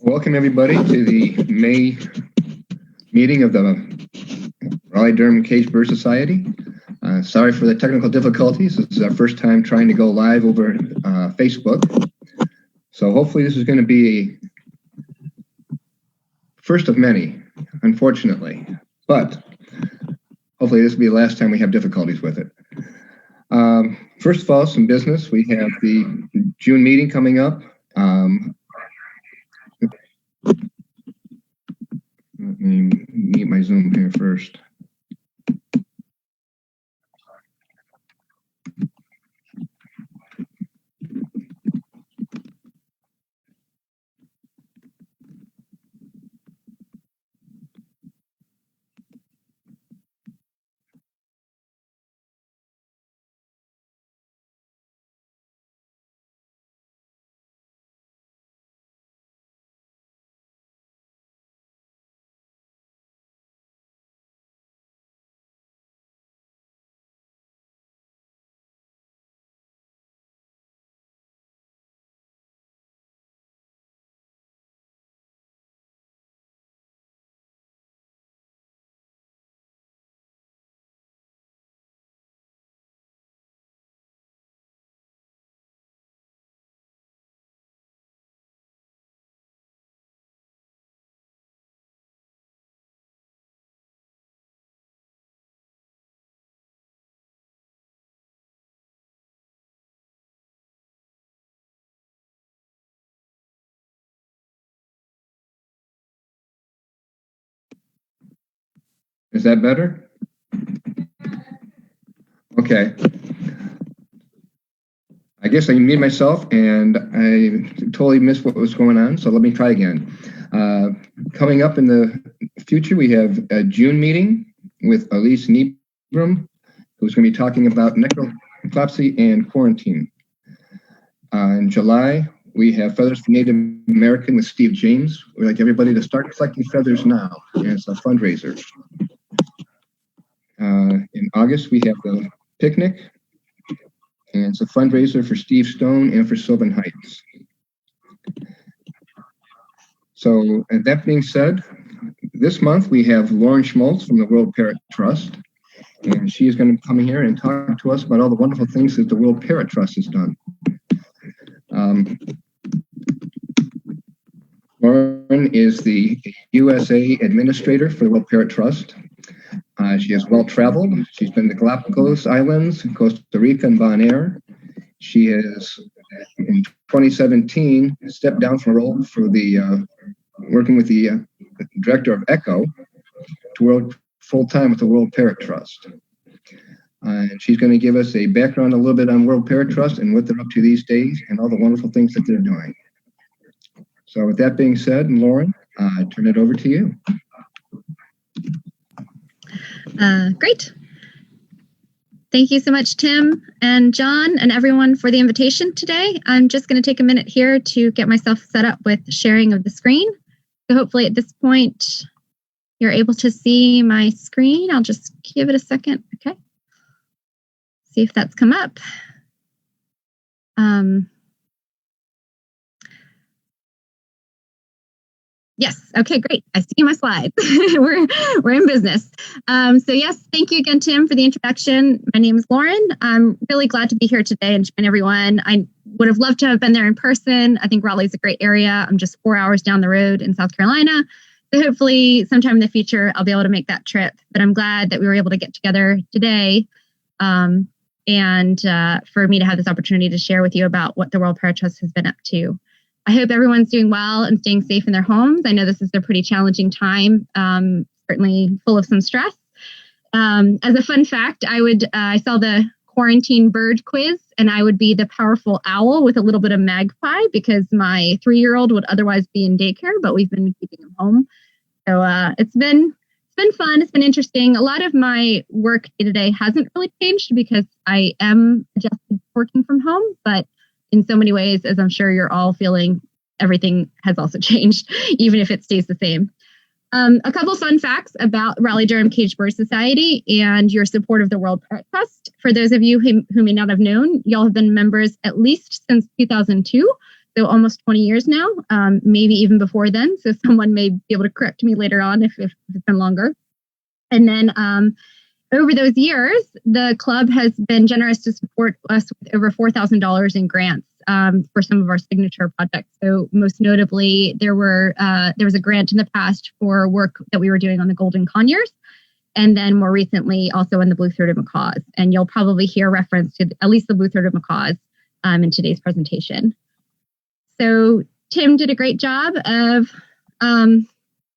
Welcome everybody to the May meeting of the Raleigh-Durham Cage Bird Society. Sorry for the technical difficulties. This is our first time trying to go live over Facebook. So hopefully this is going to be a first of many, unfortunately. But hopefully this will be the last time we have difficulties with it. First of all, some business. We have the June meeting coming up. Let me mute my Zoom here first. Is that better? Okay. I guess I muted myself and I totally missed what was going on, so let me try again. Coming up in the future, we have a June meeting with Elise Niebram, who's going to be talking about necropsy and quarantine. In July, we have Feathers for Native American with Steve James. We'd like everybody to start collecting feathers now, and it's a fundraiser. In August, we have the picnic, and it's a fundraiser for Steve Stone and for Sylvan Heights. So, and that being said, this month we have Lauren Schmaltz from the World Parrot Trust, and she is going to come here and talk to us about all the wonderful things that the World Parrot Trust has done. Lauren is the USA Administrator for the World Parrot Trust. She has well-traveled. She's been to Galapagos Islands, Costa Rica, and Bonaire. She has, in 2017, stepped down from a role for the working with the director of ECHO to work full-time with the World Parrot Trust. And she's going to give us a background a little bit on World Parrot Trust and what they're up to these days and all the wonderful things that they're doing. So with that being said, Lauren, I turn it over to you. Great. Thank you so much, Tim and John and everyone for the invitation today. I'm just going to take a minute here to get myself set up with sharing of the screen. So hopefully at this point, you're able to see my screen. I'll just give it a second. Okay. See if that's come up. Yes. Okay, great. I see my slides. we're in business. So yes, thank you again, Tim, for the introduction. My name is Lauren. I'm really glad to be here today and join everyone. I would have loved to have been there in person. I think Raleigh's a great area. I'm just 4 hours down the road in South Carolina. So hopefully sometime in the future, I'll be able to make that trip. But I'm glad that we were able to get together today and for me to have this opportunity to share with you about what the World Parrot Trust has been up to. I hope everyone's doing well and staying safe in their homes. I know this is a pretty challenging time, certainly full of some stress. As a fun fact, I saw the quarantine bird quiz, and I would be the powerful owl with a little bit of magpie because my 3-year-old would otherwise be in daycare, but we've been keeping him home. So it's been fun. It's been interesting. A lot of my work day to day hasn't really changed because I am adjusted working from home, but in so many ways, as I'm sure you're all feeling, everything has also changed, even if it stays the same. A couple fun facts about Raleigh-Durham Cage Bird Society and your support of the World Parrot Trust. For those of you who may not have known, y'all have been members at least since 2002. so almost 20 years now, maybe even before then. So someone may be able to correct me later on if it's been longer. And then over those years, the club has been generous to support us with over $4,000 in grants for some of our signature projects. So most notably, there was a grant in the past for work that we were doing on the golden conures, and then more recently also on the blue-throated macaws. And you'll probably hear reference to at least the blue-throated macaws in today's presentation. So Tim did a great job of kind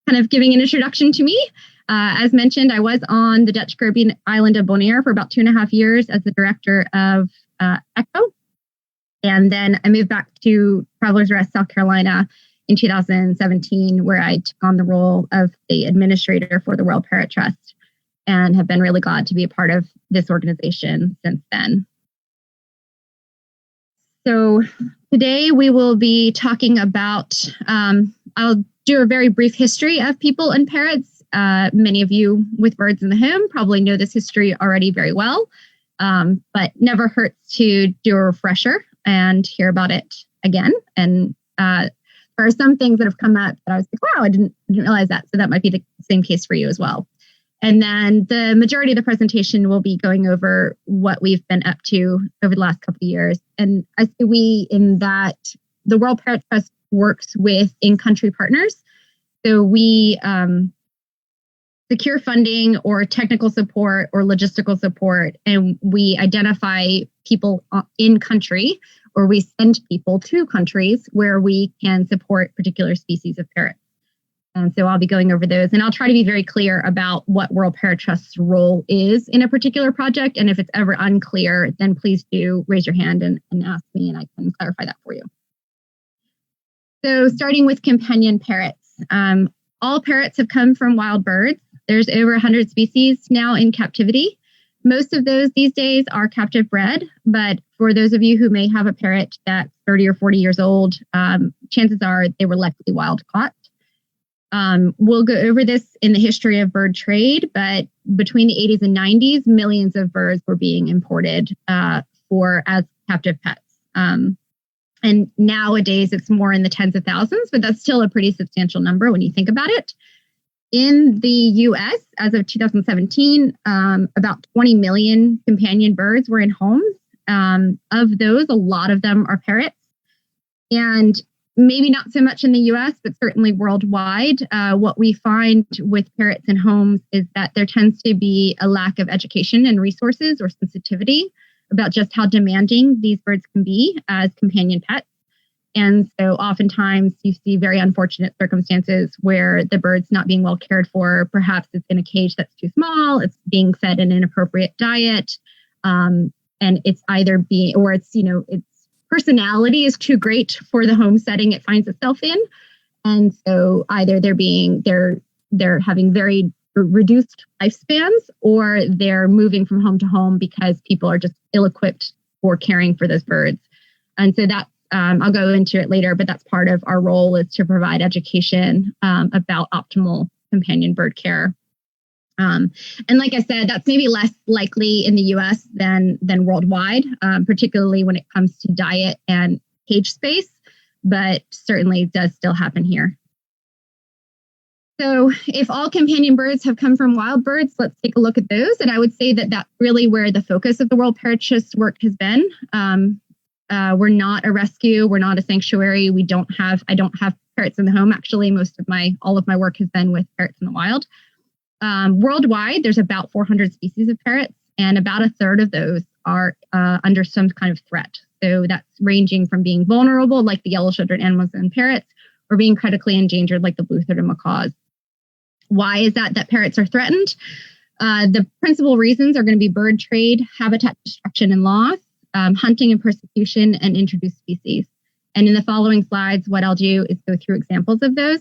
of giving an introduction to me. As mentioned, I was on the Dutch Caribbean island of Bonaire for about 2.5 years as the director of ECHO. And then I moved back to Travelers Rest, South Carolina in 2017, where I took on the role of the administrator for the Royal Parrot Trust and have been really glad to be a part of this organization since then. So today we will be talking about, I'll do a very brief history of people and parrots. Many of you with birds in the home probably know this history already very well, but never hurts to do a refresher and hear about it again. And there are some things that have come up that I was like, wow, I didn't realize that. So that might be the same case for you as well. And then the majority of the presentation will be going over what we've been up to over the last couple of years. And I say we in that the World Parrot Trust works with in-country partners. So we secure funding or technical support or logistical support, and we identify people in country, or we send people to countries where we can support particular species of parrots. And so I'll be going over those, and I'll try to be very clear about what World Parrot Trust's role is in a particular project. And if it's ever unclear, then please do raise your hand and ask me, and I can clarify that for you. So starting with companion parrots. All parrots have come from wild birds. There's over 100 species now in captivity. Most of those these days are captive bred, but for those of you who may have a parrot that's 30 or 40 years old, chances are they were likely wild caught. We'll go over this in the history of bird trade, but between the 80s and 90s, millions of birds were being imported as captive pets. And nowadays it's more in the tens of thousands, but that's still a pretty substantial number when you think about it. In the US, as of 2017, about 20 million companion birds were in homes. Of those, a lot of them are parrots. And maybe not so much in the US, but certainly worldwide, what we find with parrots in homes is that there tends to be a lack of education and resources or sensitivity about just how demanding these birds can be as companion pets. And so oftentimes you see very unfortunate circumstances where the bird's not being well cared for. Perhaps it's in a cage that's too small, it's being fed an inappropriate diet, and it's either its personality is too great for the home setting it finds itself in. And so either they're having very reduced lifespans, or they're moving from home to home because people are just ill-equipped for caring for those birds. And so that's I'll go into it later, but that's part of our role, is to provide education about optimal companion bird care. And like I said, that's maybe less likely in the US than worldwide, particularly when it comes to diet and cage space, but certainly does still happen here. So if all companion birds have come from wild birds, let's take a look at those. And I would say that that's really where the focus of the World Parrot Trust work has been. We're not a rescue. We're not a sanctuary. I don't have parrots in the home. Actually, all of my work has been with parrots in the wild. Worldwide, there's about 400 species of parrots, and about a third of those are under some kind of threat. So that's ranging from being vulnerable, like the yellow-shouldered Amazon parrots, or being critically endangered, like the blue-throated macaws. Why is that parrots are threatened? The principal reasons are going to be bird trade, habitat destruction and loss, hunting and persecution, and introduced species. And in the following slides, what I'll do is go through examples of those.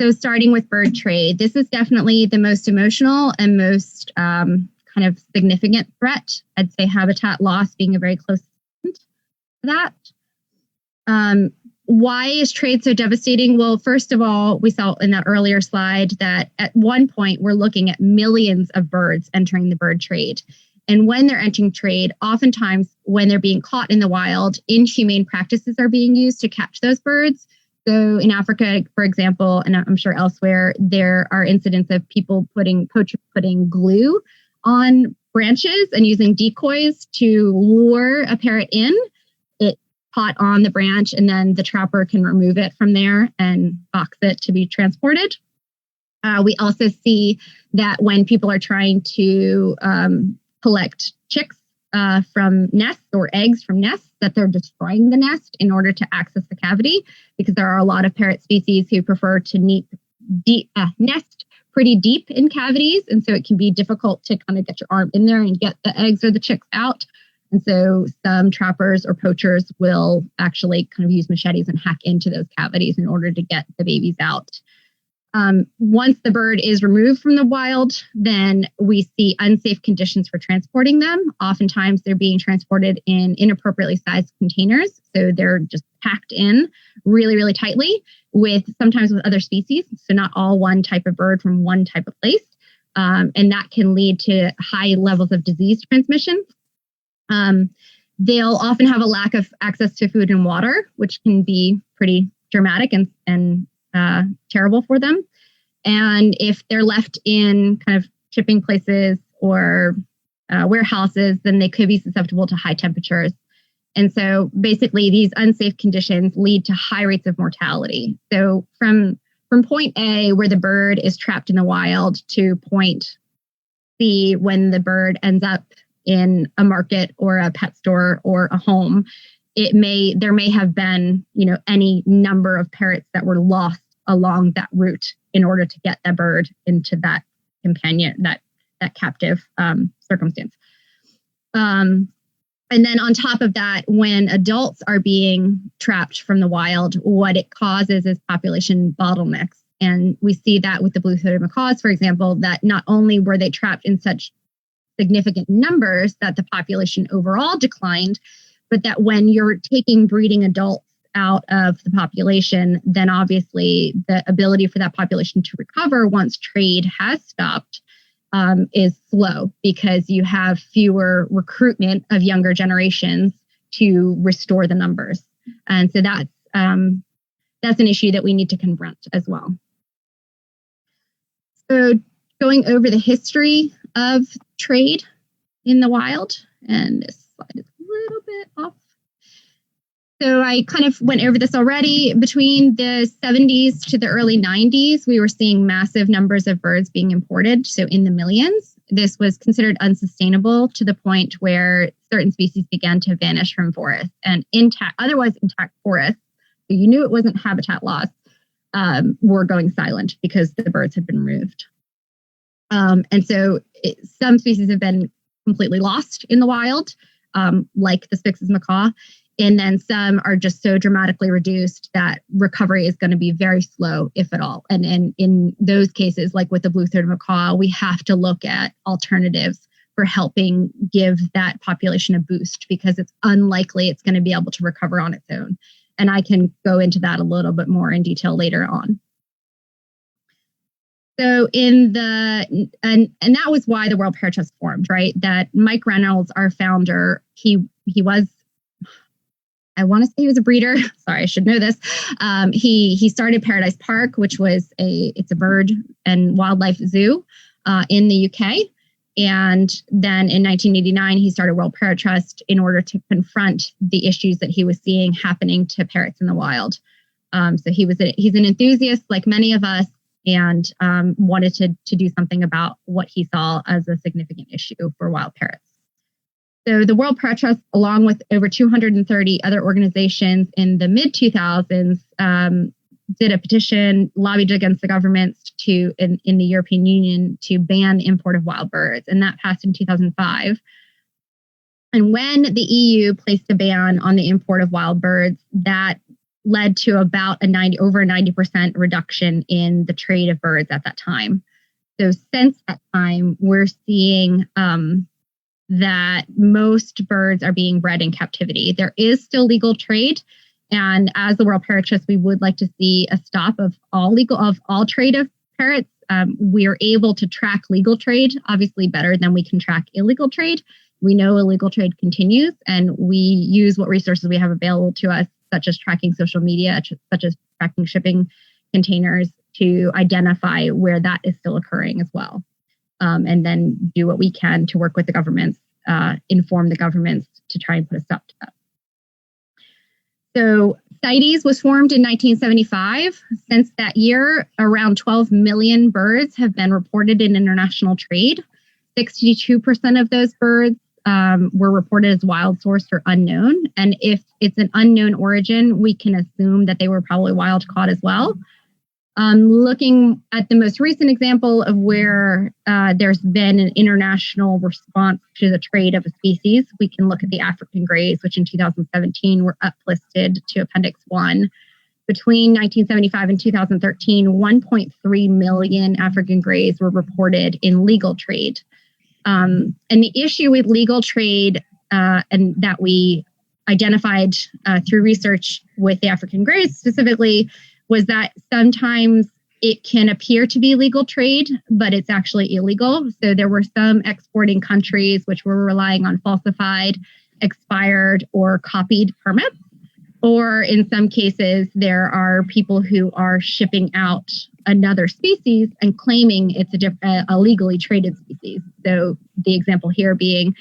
So starting with bird trade, this is definitely the most emotional and most kind of significant threat. I'd say habitat loss being a very close second to that. Why is trade so devastating? Well, first of all, we saw in that earlier slide that at one point we're looking at millions of birds entering the bird trade. And when they're entering trade, oftentimes when they're being caught in the wild, inhumane practices are being used to catch those birds. So in Africa, for example, and I'm sure elsewhere, there are incidents of poachers putting glue on branches and using decoys to lure a parrot in. It caught on the branch, and then the trapper can remove it from there and box it to be transported. We also see that when people are trying to collect chicks from nests or eggs from nests, that they're destroying the nest in order to access the cavity, because there are a lot of parrot species who prefer to nest pretty deep in cavities. And so it can be difficult to kind of get your arm in there and get the eggs or the chicks out. And so some trappers or poachers will actually kind of use machetes and hack into those cavities in order to get the babies out. Once the bird is removed from the wild, then we see unsafe conditions for transporting them. Oftentimes they're being transported in inappropriately sized containers. So they're just packed in really, really tightly sometimes with other species. So not all one type of bird from one type of place. And that can lead to high levels of disease transmission. They'll often have a lack of access to food and water, which can be pretty dramatic and terrible for them. And if they're left in kind of shipping places or warehouses, then they could be susceptible to high temperatures. And so basically these unsafe conditions lead to high rates of mortality. So from point A, where the bird is trapped in the wild, to point C, when the bird ends up in a market or a pet store or a home, there may have been, any number of parrots that were lost along that route in order to get the bird into that companion, that captive circumstance. And then on top of that, when adults are being trapped from the wild, what it causes is population bottlenecks. And we see that with the blue-throated macaws, for example, that not only were they trapped in such significant numbers that the population overall declined, but that when you're taking breeding adults out of the population, then obviously the ability for that population to recover once trade has stopped is slow, because you have fewer recruitment of younger generations to restore the numbers. And so that's an issue that we need to confront as well. So going over the history of trade in the wild, and this slide is a little bit off. So I kind of went over this already. Between the 70s to the early 90s, we were seeing massive numbers of birds being imported, so in the millions. This was considered unsustainable to the point where certain species began to vanish from forests, and otherwise intact forests, so you knew it wasn't habitat loss, were going silent because the birds had been removed. And so some species have been completely lost in the wild, like the Spix's macaw. And then some are just so dramatically reduced that recovery is going to be very slow, if at all. And in those cases, like with the blue-throated macaw, we have to look at alternatives for helping give that population a boost, because it's unlikely it's going to be able to recover on its own. And I can go into that a little bit more in detail later on. So and that was why the World Parrot Trust formed, right? That Mike Reynolds, our founder, he was, I want to say he was a breeder. Sorry, I should know this. He started Paradise Park, which was it's a bird and wildlife zoo in the UK. And then in 1989, he started World Parrot Trust in order to confront the issues that he was seeing happening to parrots in the wild. So he's an enthusiast like many of us, and wanted to do something about what he saw as a significant issue for wild parrots. So the World Parrot Trust, along with over 230 other organizations in the mid-2000s, did a petition, lobbied against the governments in the European Union to ban import of wild birds. And that passed in 2005. And when the EU placed a ban on the import of wild birds, that led to about over a 90% reduction in the trade of birds at that time. So since that time, we're seeing that most birds are being bred in captivity. There is still legal trade. And as the World Parrot Trust, we would like to see a stop of all trade of parrots we're able to track legal trade, obviously better than we can track illegal trade. We know illegal trade continues, and we use what resources we have available to us, such as tracking social media, such as tracking shipping containers, to identify where that is still occurring as well. And then do what we can to work with the governments, inform the governments to try and put a stop to that. So CITES was formed in 1975. Since that year, around 12 million birds have been reported in international trade. 62% of those birds were reported as wild sourced or unknown. And if it's an unknown origin, we can assume that they were probably wild caught as well. Looking at the most recent example of where there's been an international response to the trade of a species, we can look at the African greys, which in 2017 were uplisted to Appendix 1. Between 1975 and 2013, 1.3 million African greys were reported in legal trade. And the issue with legal trade, and that we identified through research with the African greys specifically, was that sometimes it can appear to be legal trade, but it's actually illegal. So there were some exporting countries which were relying on falsified, expired, or copied permits. Or in some cases, there are people who are shipping out another species and claiming it's a legally traded species. So the example here being,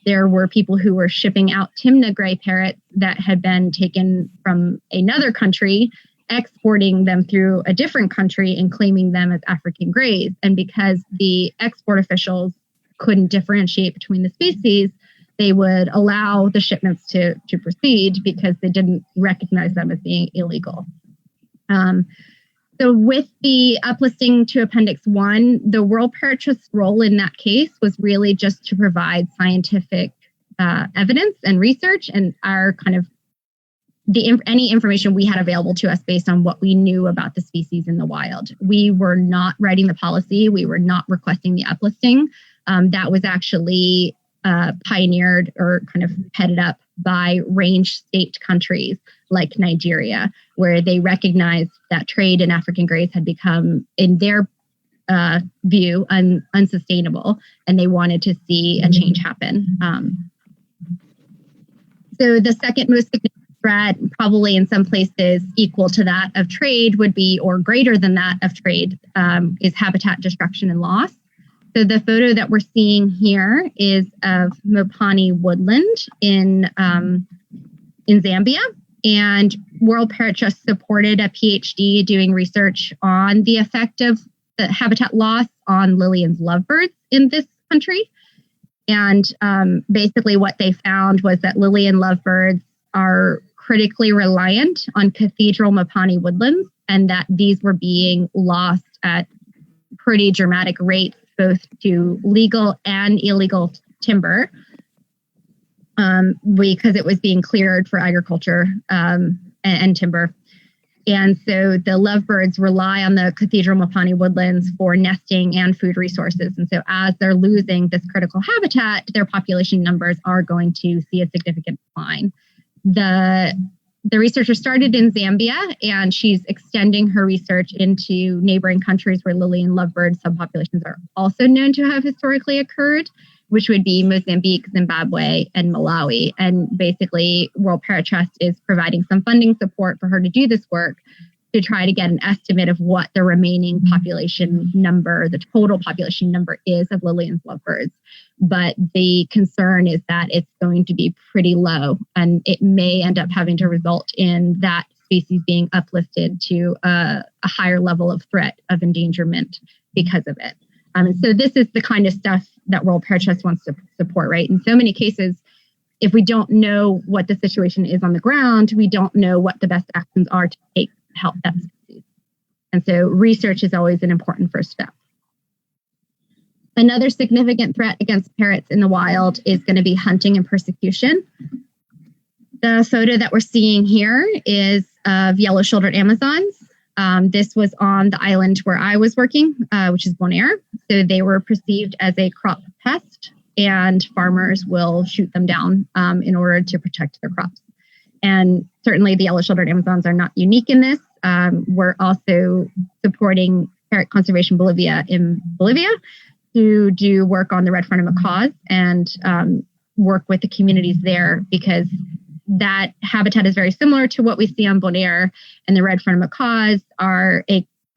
there were people who were shipping out Timna gray parrots that had been taken from another country, exporting them through a different country and claiming them as African greys. And because the export officials couldn't differentiate between the species, they would allow the shipments to proceed because they didn't recognize them as being illegal. So with the uplisting to Appendix 1, the World Parrot Trust's role in that case was really just to provide scientific evidence and research and our kind of any information we had available to us based on what we knew about the species in the wild. We were not writing the policy. We were not requesting the uplisting. That was actually pioneered or kind of headed up by range state countries like Nigeria, where they recognized that trade in African greys had become, in their view, unsustainable, and they wanted to see a change happen. So the second most significant threat, probably in some places equal to that of trade, would be, or greater than that of trade, is habitat destruction and loss. So the photo that we're seeing here is of Mopani woodland in Zambia, and World Parrot Trust supported a PhD doing research on the effect of the habitat loss on Lillian's lovebirds in this country. And basically what they found was that Lillian lovebirds are critically reliant on cathedral Mopani woodlands, and that these were being lost at pretty dramatic rates, both to legal and illegal timber, because it was being cleared for agriculture and timber. And so the lovebirds rely on the cathedral Mopani woodlands for nesting and food resources. And so as they're losing this critical habitat, their population numbers are going to see a significant decline. The researcher started in Zambia, and she's extending her research into neighboring countries where Lillian lovebird subpopulations are also known to have historically occurred, which would be Mozambique, Zimbabwe, and Malawi. And basically, World Parrot Trust is providing some funding support for her to do this work to try to get an estimate of what the remaining population number, the total population number is of Lillian's lovebirds. But the concern is that it's going to be pretty low, and it may end up having to result in that species being uplifted to a higher level of threat of endangerment because of it. And so this is the kind of stuff that World Parrot Trust wants to support, right? In so many cases, if we don't know what the situation is on the ground, we don't know what the best actions are to take to help that species. And so research is always an important first step. Another significant threat against parrots in the wild is going to be hunting and persecution. The photo that we're seeing here is of yellow-shouldered Amazons. This was on the island where I was working, which is Bonaire. So they were perceived as a crop pest, and farmers will shoot them down in order to protect their crops. And certainly the yellow-shouldered Amazons are not unique in this. We're also supporting Parrot Conservation Bolivia in Bolivia to do work on the red-fronted macaws and work with the communities there, because that habitat is very similar to what we see on Bonaire, and the red-fronted macaws are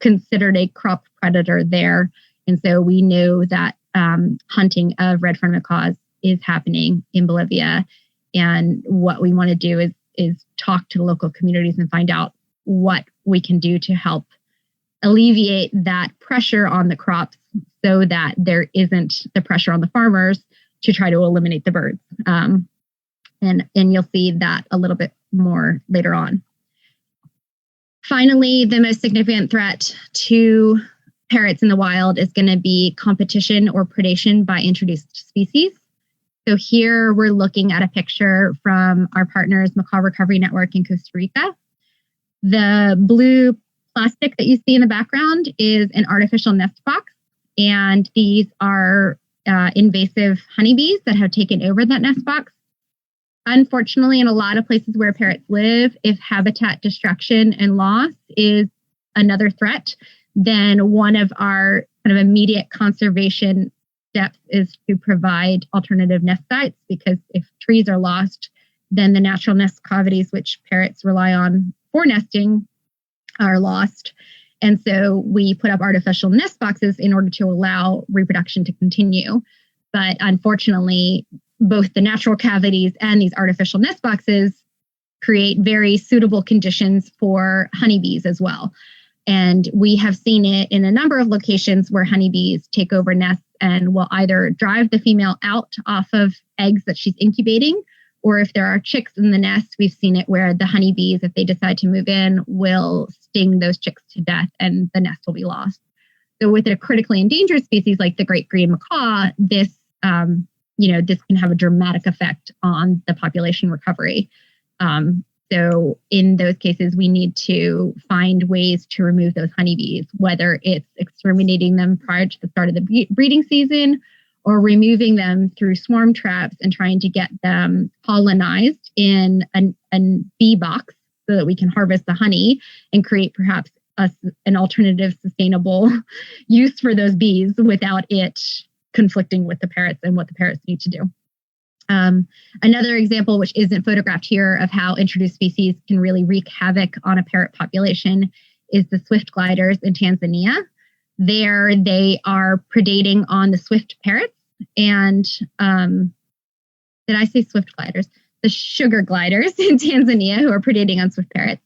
considered a crop predator there. And so we know that hunting of red-fronted macaws is happening in Bolivia. And what we want to do is talk to the local communities and find out what we can do to help alleviate that pressure on the crops so that there isn't the pressure on the farmers to try to eliminate the birds. And you'll see that a little bit more later on. Finally, the most significant threat to parrots in the wild is going to be competition or predation by introduced species. So here we're looking at a picture from our partners, Macaw Recovery Network in Costa Rica. The blue plastic that you see in the background is an artificial nest box, and these are invasive honeybees that have taken over that nest box. Unfortunately, in a lot of places where parrots live, if habitat destruction and loss is another threat, then one of our kind of immediate conservation steps is to provide alternative nest sites, because if trees are lost, then the natural nest cavities, which parrots rely on for nesting, are lost. And so we put up artificial nest boxes in order to allow reproduction to continue. But unfortunately, both the natural cavities and these artificial nest boxes create very suitable conditions for honeybees as well. And we have seen it in a number of locations where honeybees take over nests and will either drive the female out off of eggs that she's incubating, or if there are chicks in the nest, we've seen it where the honeybees, if they decide to move in, will sting those chicks to death and the nest will be lost. So with a critically endangered species like the great green macaw, this can have a dramatic effect on the population recovery. So in those cases, we need to find ways to remove those honeybees, whether it's exterminating them prior to the start of the breeding season or removing them through swarm traps and trying to get them colonized in a bee box so that we can harvest the honey and create perhaps an alternative sustainable use for those bees without it conflicting with the parrots and what the parrots need to do. Another example, which isn't photographed here, of how introduced species can really wreak havoc on a parrot population is the swift gliders in Tanzania. There, they are predating on the swift parrots. And did I say swift gliders? The sugar gliders in Tanzania, who are predating on swift parrots.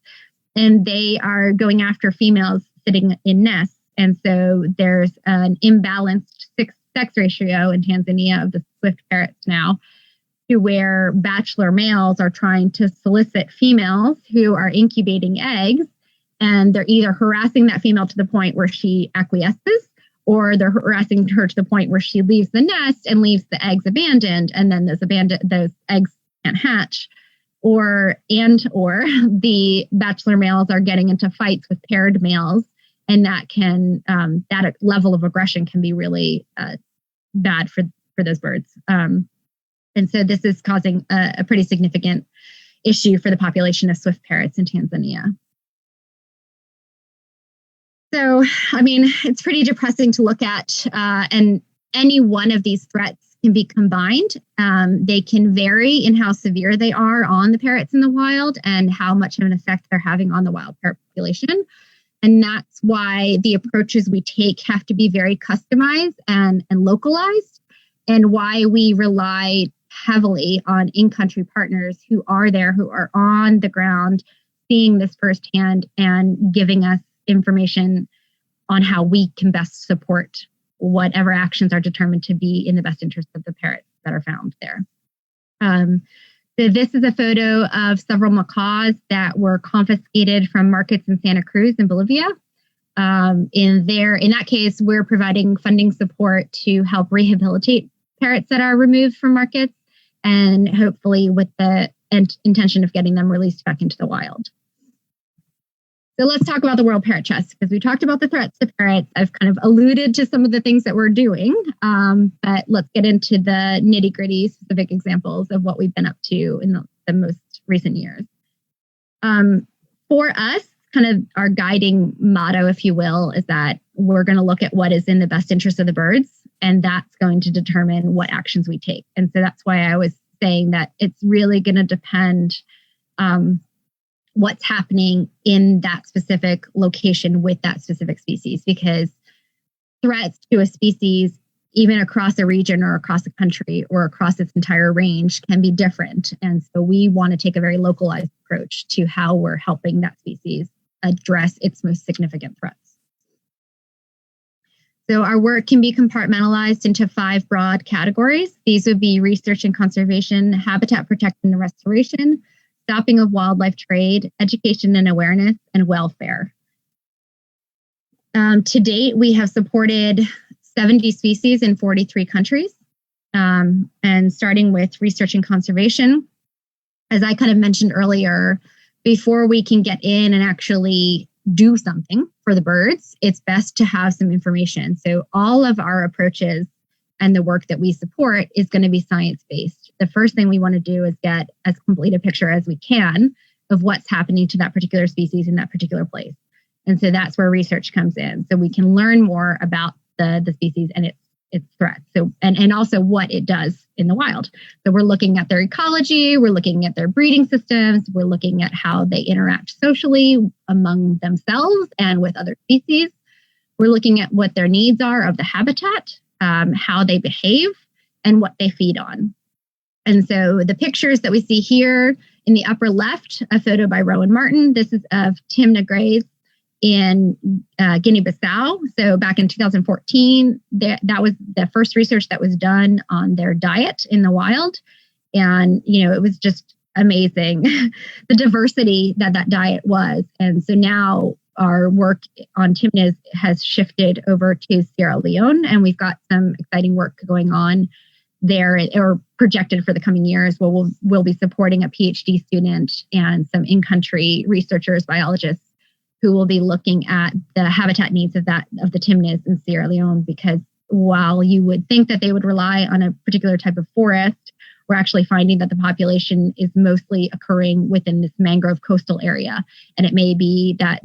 And they are going after females sitting in nests. And so there's an imbalanced sex ratio in Tanzania of the swift parrots now, to where bachelor males are trying to solicit females who are incubating eggs, and they're either harassing that female to the point where she acquiesces, or they're harassing her to the point where she leaves the nest and leaves the eggs abandoned, and then those eggs can't hatch, or the bachelor males are getting into fights with paired males, and that level of aggression can be really bad for those birds. And so this is causing a pretty significant issue for the population of swift parrots in Tanzania. So, I mean, it's pretty depressing to look at, and any one of these threats can be combined. They can vary in how severe they are on the parrots in the wild and how much of an effect they're having on the wild parrot population. And that's why the approaches we take have to be very customized and localized, and why we rely heavily on in-country partners who are there, who are on the ground, seeing this firsthand and giving us information on how we can best support whatever actions are determined to be in the best interest of the parrots that are found there. So this is a photo of several macaws that were confiscated from markets in Santa Cruz in Bolivia. In that case, we're providing funding support to help rehabilitate parrots that are removed from markets, and hopefully with the intention of getting them released back into the wild. So let's talk about the World Parrot Trust, because we talked about the threats to parrots. I've kind of alluded to some of the things that we're doing, but let's get into the nitty-gritty specific examples of what we've been up to in the most recent years. For us, kind of our guiding motto, if you will, is that we're going to look at what is in the best interest of the birds, and that's going to determine what actions we take. And so that's why I was saying that it's really going to depend what's happening in that specific location with that specific species, because threats to a species, even across a region or across a country or across its entire range, can be different. And so we want to take a very localized approach to how we're helping that species address its most significant threats. So our work can be compartmentalized into 5 broad categories. These would be research and conservation, habitat protection and restoration, stopping of wildlife trade, education and awareness, and welfare. To date, we have supported 70 species in 43 countries. And starting with research and conservation, as I kind of mentioned earlier, before we can get in and actually do something for the birds, it's best to have some information. So all of our approaches and the work that we support is going to be science-based. The first thing we want to do is get as complete a picture as we can of what's happening to that particular species in that particular place. And so that's where research comes in. So we can learn more about the species and its threats. So and also what it does in the wild. So we're looking at their ecology, we're looking at their breeding systems, we're looking at how they interact socially among themselves and with other species. We're looking at what their needs are of the habitat, how they behave, and what they feed on. And so the pictures that we see here in the upper left, a photo by Rowan Martin. This is of Timna Grays in Guinea-Bissau. So back in 2014, that was the first research that was done on their diet in the wild. And, it was just amazing, the diversity that diet was. And so now our work on Timnas has shifted over to Sierra Leone, and we've got some exciting work going on there, or projected for the coming years, where we'll be supporting a PhD student and some in-country researchers, biologists, who will be looking at the habitat needs of the Timnas in Sierra Leone, because while you would think that they would rely on a particular type of forest, we're actually finding that the population is mostly occurring within this mangrove coastal area. And it may be that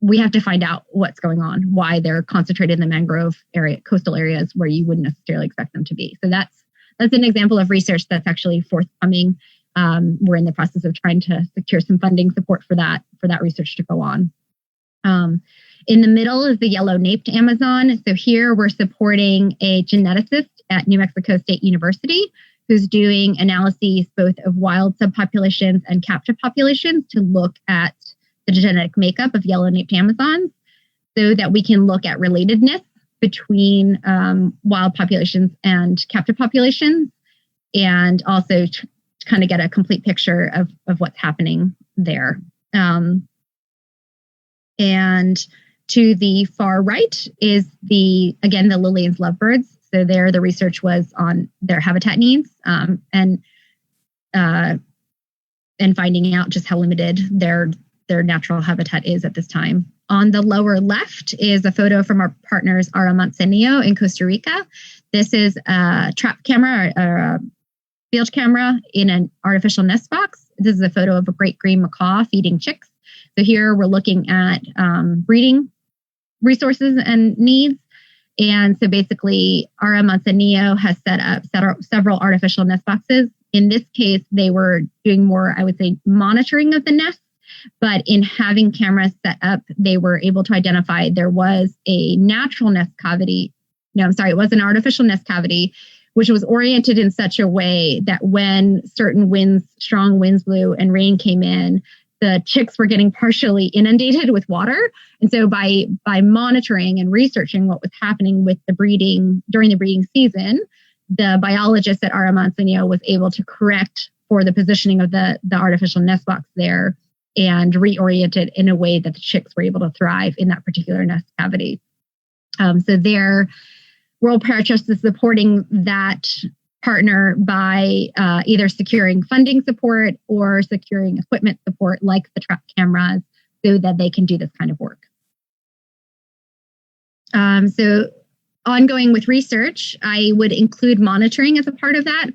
we have to find out what's going on, why they're concentrated in the mangrove area, coastal areas where you wouldn't necessarily expect them to be. So that's an example of research that's actually forthcoming. We're in the process of trying to secure some funding support for that research to go on. In the middle is the yellow-naped Amazon. So here we're supporting a geneticist at New Mexico State University who's doing analyses both of wild subpopulations and captive populations to look at the genetic makeup of yellow-naped Amazons, so that we can look at relatedness between wild populations and captive populations, and also kind of get a complete picture of what's happening there. And to the far right is the Lillian's lovebirds. So there, the research was on their habitat needs and finding out just how limited their natural habitat is at this time. On the lower left is a photo from our partners Ara Manzanillo in Costa Rica. This is a trap camera or a field camera in an artificial nest box. This is a photo of a great green macaw feeding chicks. So here we're looking at breeding resources and needs. And so basically, Ara Manzanillo has set up several artificial nest boxes. In this case, they were doing more, I would say, monitoring of the nest. But in having cameras set up, they were able to identify there was a natural nest cavity. It was an artificial nest cavity, which was oriented in such a way that when strong winds blew and rain came in, the chicks were getting partially inundated with water. And so by monitoring and researching what was happening with the breeding during the breeding season, the biologist at Ara Manzanillo was able to correct for the positioning of the artificial nest box there and reorient it in a way that the chicks were able to thrive in that particular nest cavity. So there, World Parrot Trust is supporting that partner by either securing funding support or securing equipment support like the trap cameras so that they can do this kind of work. So ongoing with research, I would include monitoring as a part of that.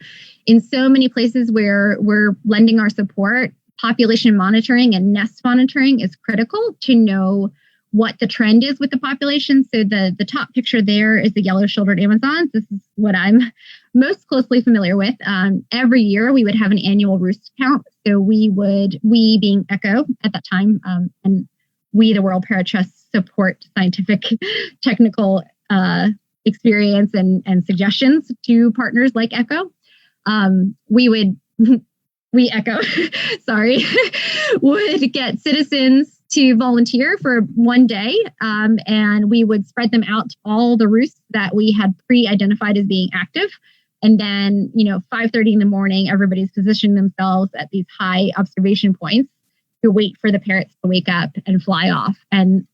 In so many places where we're lending our support, population monitoring and nest monitoring is critical to know what the trend is with the population. So the top picture there is the yellow-shouldered Amazons. This is what I'm most closely familiar with. Every year we would have an annual roost count. So we being ECHO at that time, and we, the World Parrot Trust, support scientific, technical experience and suggestions to partners like ECHO. We ECHO, sorry, would get citizens to volunteer for one day, and we would spread them out to all the roosts that we had pre-identified as being active. And then, 5:30 in the morning, everybody's positioning themselves at these high observation points to wait for the parrots to wake up and fly off. And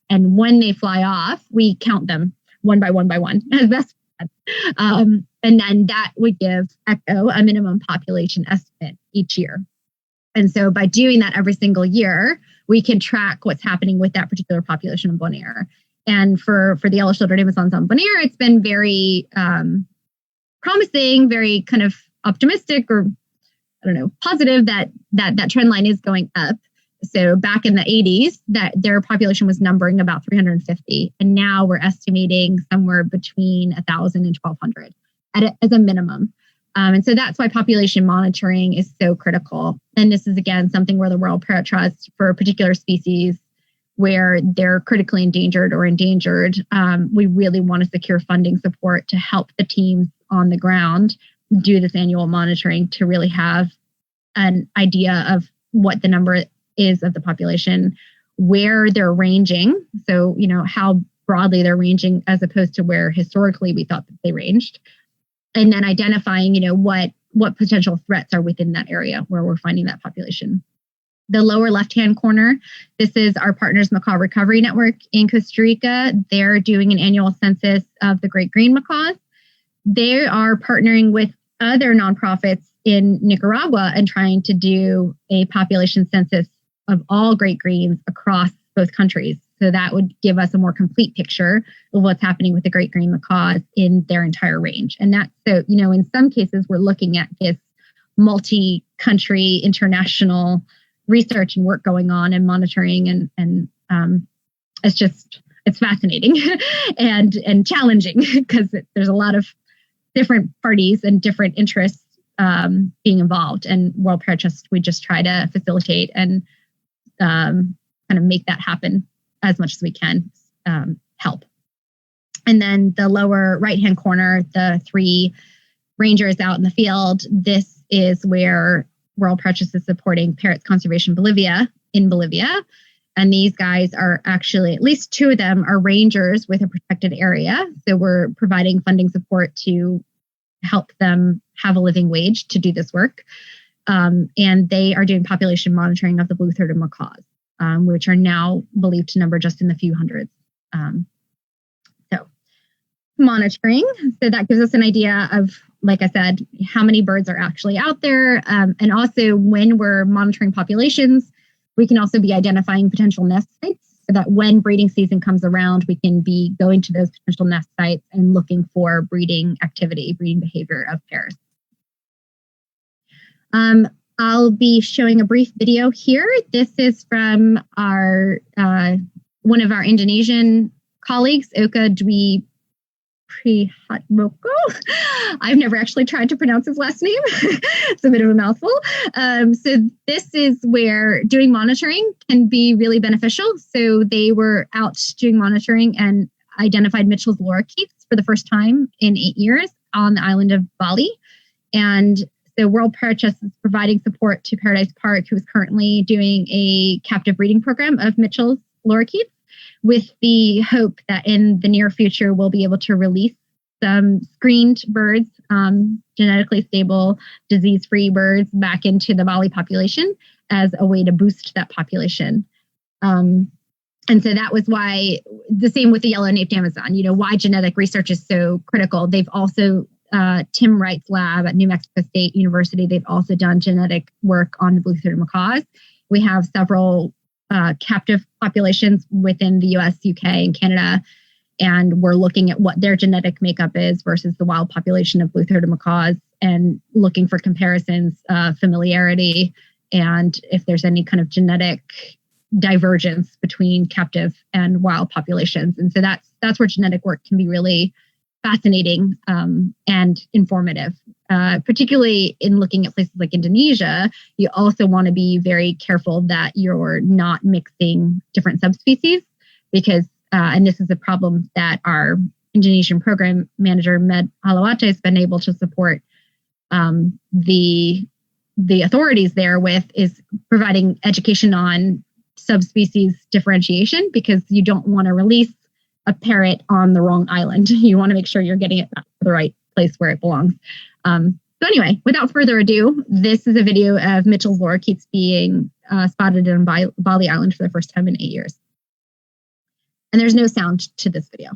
when they fly off, we count them one by one as best we can. And then that would give ECHO a minimum population estimate each year. And so by doing that every single year, we can track what's happening with that particular population of Bonaire. And for the yellow-shouldered Amazons on Bonaire, it's been very promising, very kind of optimistic, or positive that trend line is going up. So back in the 80s, that their population was numbering about 350, and now we're estimating somewhere between 1,000 and 1,200 as a minimum. And so that's why population monitoring is so critical. And this is, again, something where the World Parrot Trust, for a particular species where they're critically endangered or endangered, we really want to secure funding support to help the teams on the ground do this annual monitoring to really have an idea of what the number is of the population, where they're ranging. So, how broadly they're ranging as opposed to where historically we thought that they ranged. And then identifying, what potential threats are within that area where we're finding that population. The lower left-hand corner, this is our Partners Macaw Recovery Network in Costa Rica. They're doing an annual census of the great green macaws. They are partnering with other nonprofits in Nicaragua and trying to do a population census of all great greens across both countries. So that would give us a more complete picture of what's happening with the great green macaws in their entire range. And that's so, in some cases, we're looking at this multi-country international research and work going on and monitoring. And it's fascinating and challenging because there's a lot of different parties and different interests being involved. And World Parrot Trust, we just try to facilitate and kind of make that happen as much as we can, help. And then the lower right-hand corner, the 3 rangers out in the field, this is where World Parrot Trust is supporting Parrots Conservation in Bolivia. And these guys are actually, at least 2 of them are rangers with a protected area. So we're providing funding support to help them have a living wage to do this work. And they are doing population monitoring of the blue-throated macaws, which are now believed to number just in the few hundreds. So monitoring. So that gives us an idea of, like I said, how many birds are actually out there. And also when we're monitoring populations, we can also be identifying potential nest sites so that when breeding season comes around, we can be going to those potential nest sites and looking for breeding activity, breeding behavior of pairs. I'll be showing a brief video here. This is from our one of our Indonesian colleagues, Oka Dwi Prihatmoko. I've never actually tried to pronounce his last name. It's a bit of a mouthful. So this is where doing monitoring can be really beneficial. So they were out doing monitoring and identified Mitchell's lorikeets for the first time in 8 years on the island of Bali. And the World Parrot Trust is providing support to Paradise Park, who is currently doing a captive breeding program of Mitchell's lorikeets, with the hope that in the near future we'll be able to release some screened birds, genetically stable, disease-free birds back into the Bali population as a way to boost that population. And so that was why, the same with the yellow-naped Amazon, why genetic research is so critical. They've also Tim Wright's lab at New Mexico State University, they've also done genetic work on the blue-throated macaws. We have several captive populations within the US, UK, and Canada, and we're looking at what their genetic makeup is versus the wild population of blue-throated macaws and looking for comparisons, familiarity, and if there's any kind of genetic divergence between captive and wild populations. And so that's where genetic work can be really fascinating and informative, particularly in looking at places like Indonesia. You also want to be very careful that you're not mixing different subspecies, because, and this is a problem that our Indonesian program manager, Med Halawate, has been able to support the authorities there with, is providing education on subspecies differentiation, because you don't want to release a parrot on the wrong island. You want to make sure you're getting it back to the right place where it belongs. So anyway, without further ado, this is a video of Mitchell's lorikeets being spotted on Bali Island for the first time in 8 years. And there's no sound to this video.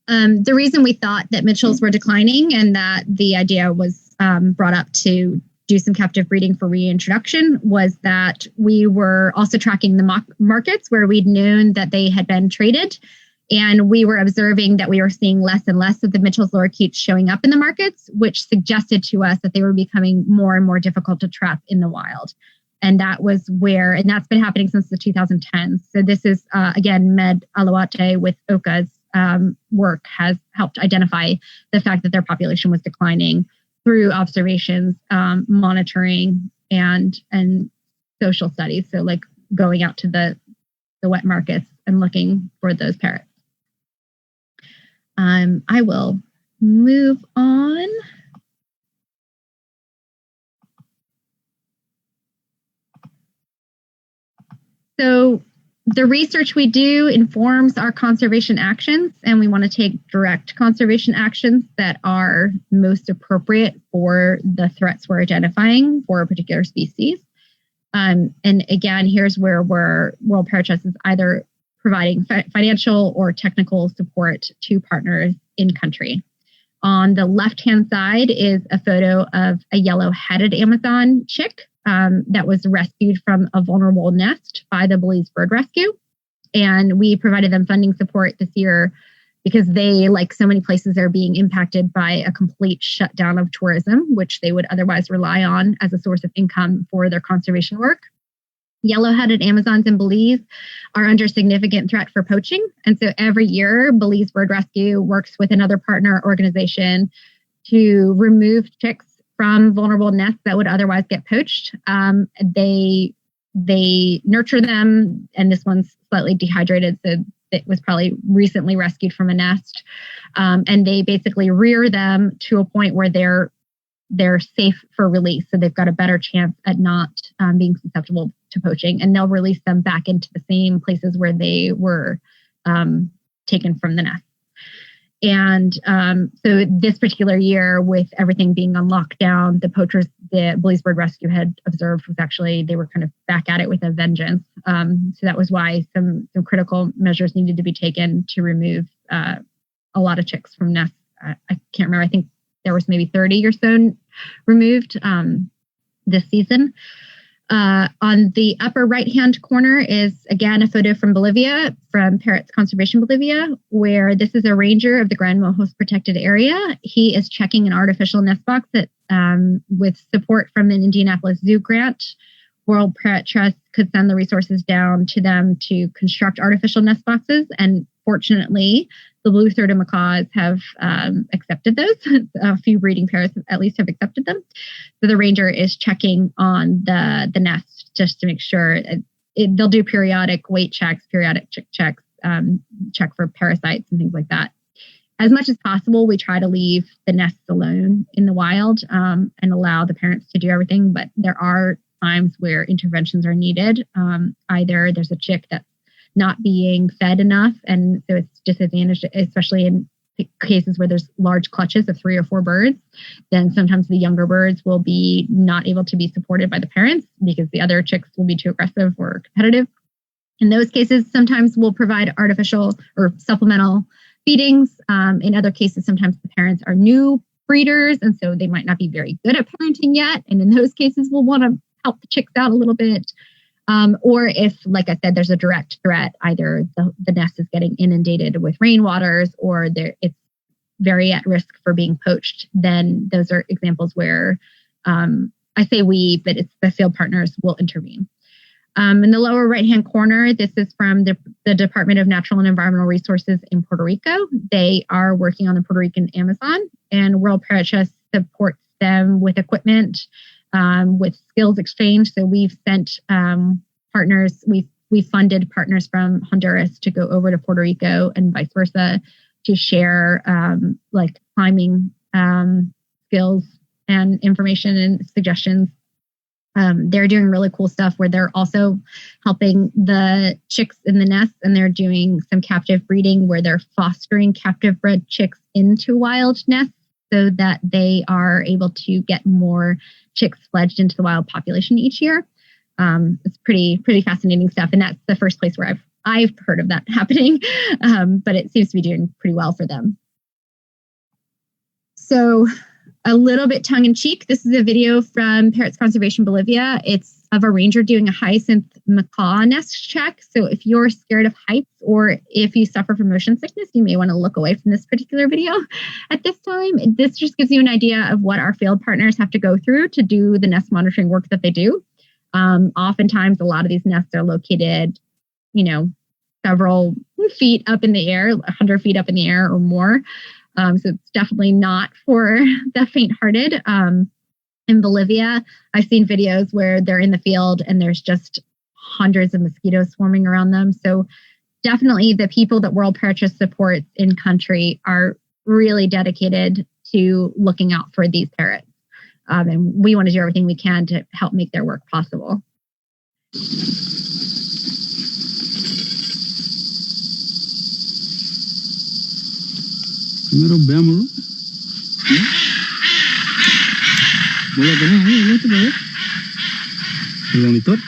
The reason we thought that Mitchells were declining and that the idea was brought up to do some captive breeding for reintroduction was that we were also tracking the markets where we'd known that they had been traded. And we were observing that we were seeing less and less of the Mitchell's lorikeets showing up in the markets, which suggested to us that they were becoming more and more difficult to trap in the wild. And that was where, and that's been happening since the 2010s. So this is, again, Med Alawate with OCA's work has helped identify the fact that their population was declining through observations, monitoring, and social studies. So like going out to the wet markets and looking for those parrots. I will move on. So the research we do informs our conservation actions, and we want to take direct conservation actions that are most appropriate for the threats we're identifying for a particular species. And again, here's where World Parrot Trust is either providing financial or technical support to partners in country. On the left-hand side is a photo of a yellow-headed Amazon chick that was rescued from a vulnerable nest by the Belize Bird Rescue. And we provided them funding support this year because they, like so many places, are being impacted by a complete shutdown of tourism, which they would otherwise rely on as a source of income for their conservation work. Yellow-headed Amazons in Belize are under significant threat for poaching. And so every year, Belize Bird Rescue works with another partner organization to remove chicks from vulnerable nests that would otherwise get poached. They nurture them, and this one's slightly dehydrated, so it was probably recently rescued from a nest. And they basically rear them to a point where they're safe for release. So they've got a better chance at not being susceptible to poaching, and they'll release them back into the same places where they were taken from the nest. And so this particular year, with everything being on lockdown, the poachers the Belize Bird Rescue had observed was actually, they were kind of back at it with a vengeance. So that was why some critical measures needed to be taken to remove a lot of chicks from nests. I can't remember, I think there was maybe 30 or so removed this season. On the upper right-hand corner is, again, a photo from Bolivia, from Parrots Conservation Bolivia, where this is a ranger of the Gran Mojos Protected Area. He is checking an artificial nest box that, with support from an Indianapolis Zoo grant. World Parrot Trust could send the resources down to them to construct artificial nest boxes. And fortunately, the blue-throated macaws have accepted those. A few breeding parrots at least have accepted them. So the ranger is checking on the nest just to make sure. They'll do periodic weight checks, periodic chick checks, check for parasites and things like that. as much as possible, we try to leave the nests alone in the wild and allow the parents to do everything. But there are times where interventions are needed. Either there's a chick that's not being fed enough, and so it's disadvantaged, especially in cases where there's large clutches of 3 or 4 birds. Then sometimes the younger birds will be not able to be supported by the parents because the other chicks will be too aggressive or competitive. In those cases, sometimes we'll provide artificial or supplemental feedings. In other cases, sometimes the parents are new breeders, and so they might not be very good at parenting yet. And in those cases, we'll want to help the chicks out a little bit. Or if, like I said, there's a direct threat, either the nest is getting inundated with rainwaters or it's very at risk for being poached, then those are examples where I say we, but it's the field partners will intervene. In the lower right-hand corner, this is from the Department of Natural and Environmental Resources in Puerto Rico. They are working on the Puerto Rican Amazon, and World Parrot Trust supports them with equipment, with skills exchange. So we've sent partners, we've funded partners from Honduras to go over to Puerto Rico and vice versa to share like climbing skills and information and suggestions. They're doing really cool stuff where they're also helping the chicks in the nest, and they're doing some captive breeding where they're fostering captive bred chicks into wild nests so that they are able to get more chicks fledged into the wild population each year. It's pretty fascinating stuff, and that's the first place where I've heard of that happening, but it seems to be doing pretty well for them. So a little bit tongue-in-cheek, this is a video from Parrots Conservation Bolivia. It's of a ranger doing a hyacinth macaw nest check. So if you're scared of heights or if you suffer from motion sickness, you may want to look away from this particular video at this time. This just gives you an idea of what our field partners have to go through to do the nest monitoring work that they do. Oftentimes, a lot of these nests are located, several feet up in the air, 100 feet up in the air or more. So it's definitely not for the faint-hearted. In Bolivia, I've seen videos where they're in the field and there's just hundreds of mosquitoes swarming around them. So definitely the people that World Parrot Trust supports in country are really dedicated to looking out for these parrots. And we want to do everything we can to help make their work possible. Primero veámoslo. Voy a poner ahí el otro, ¿verdad? ¿El monitor?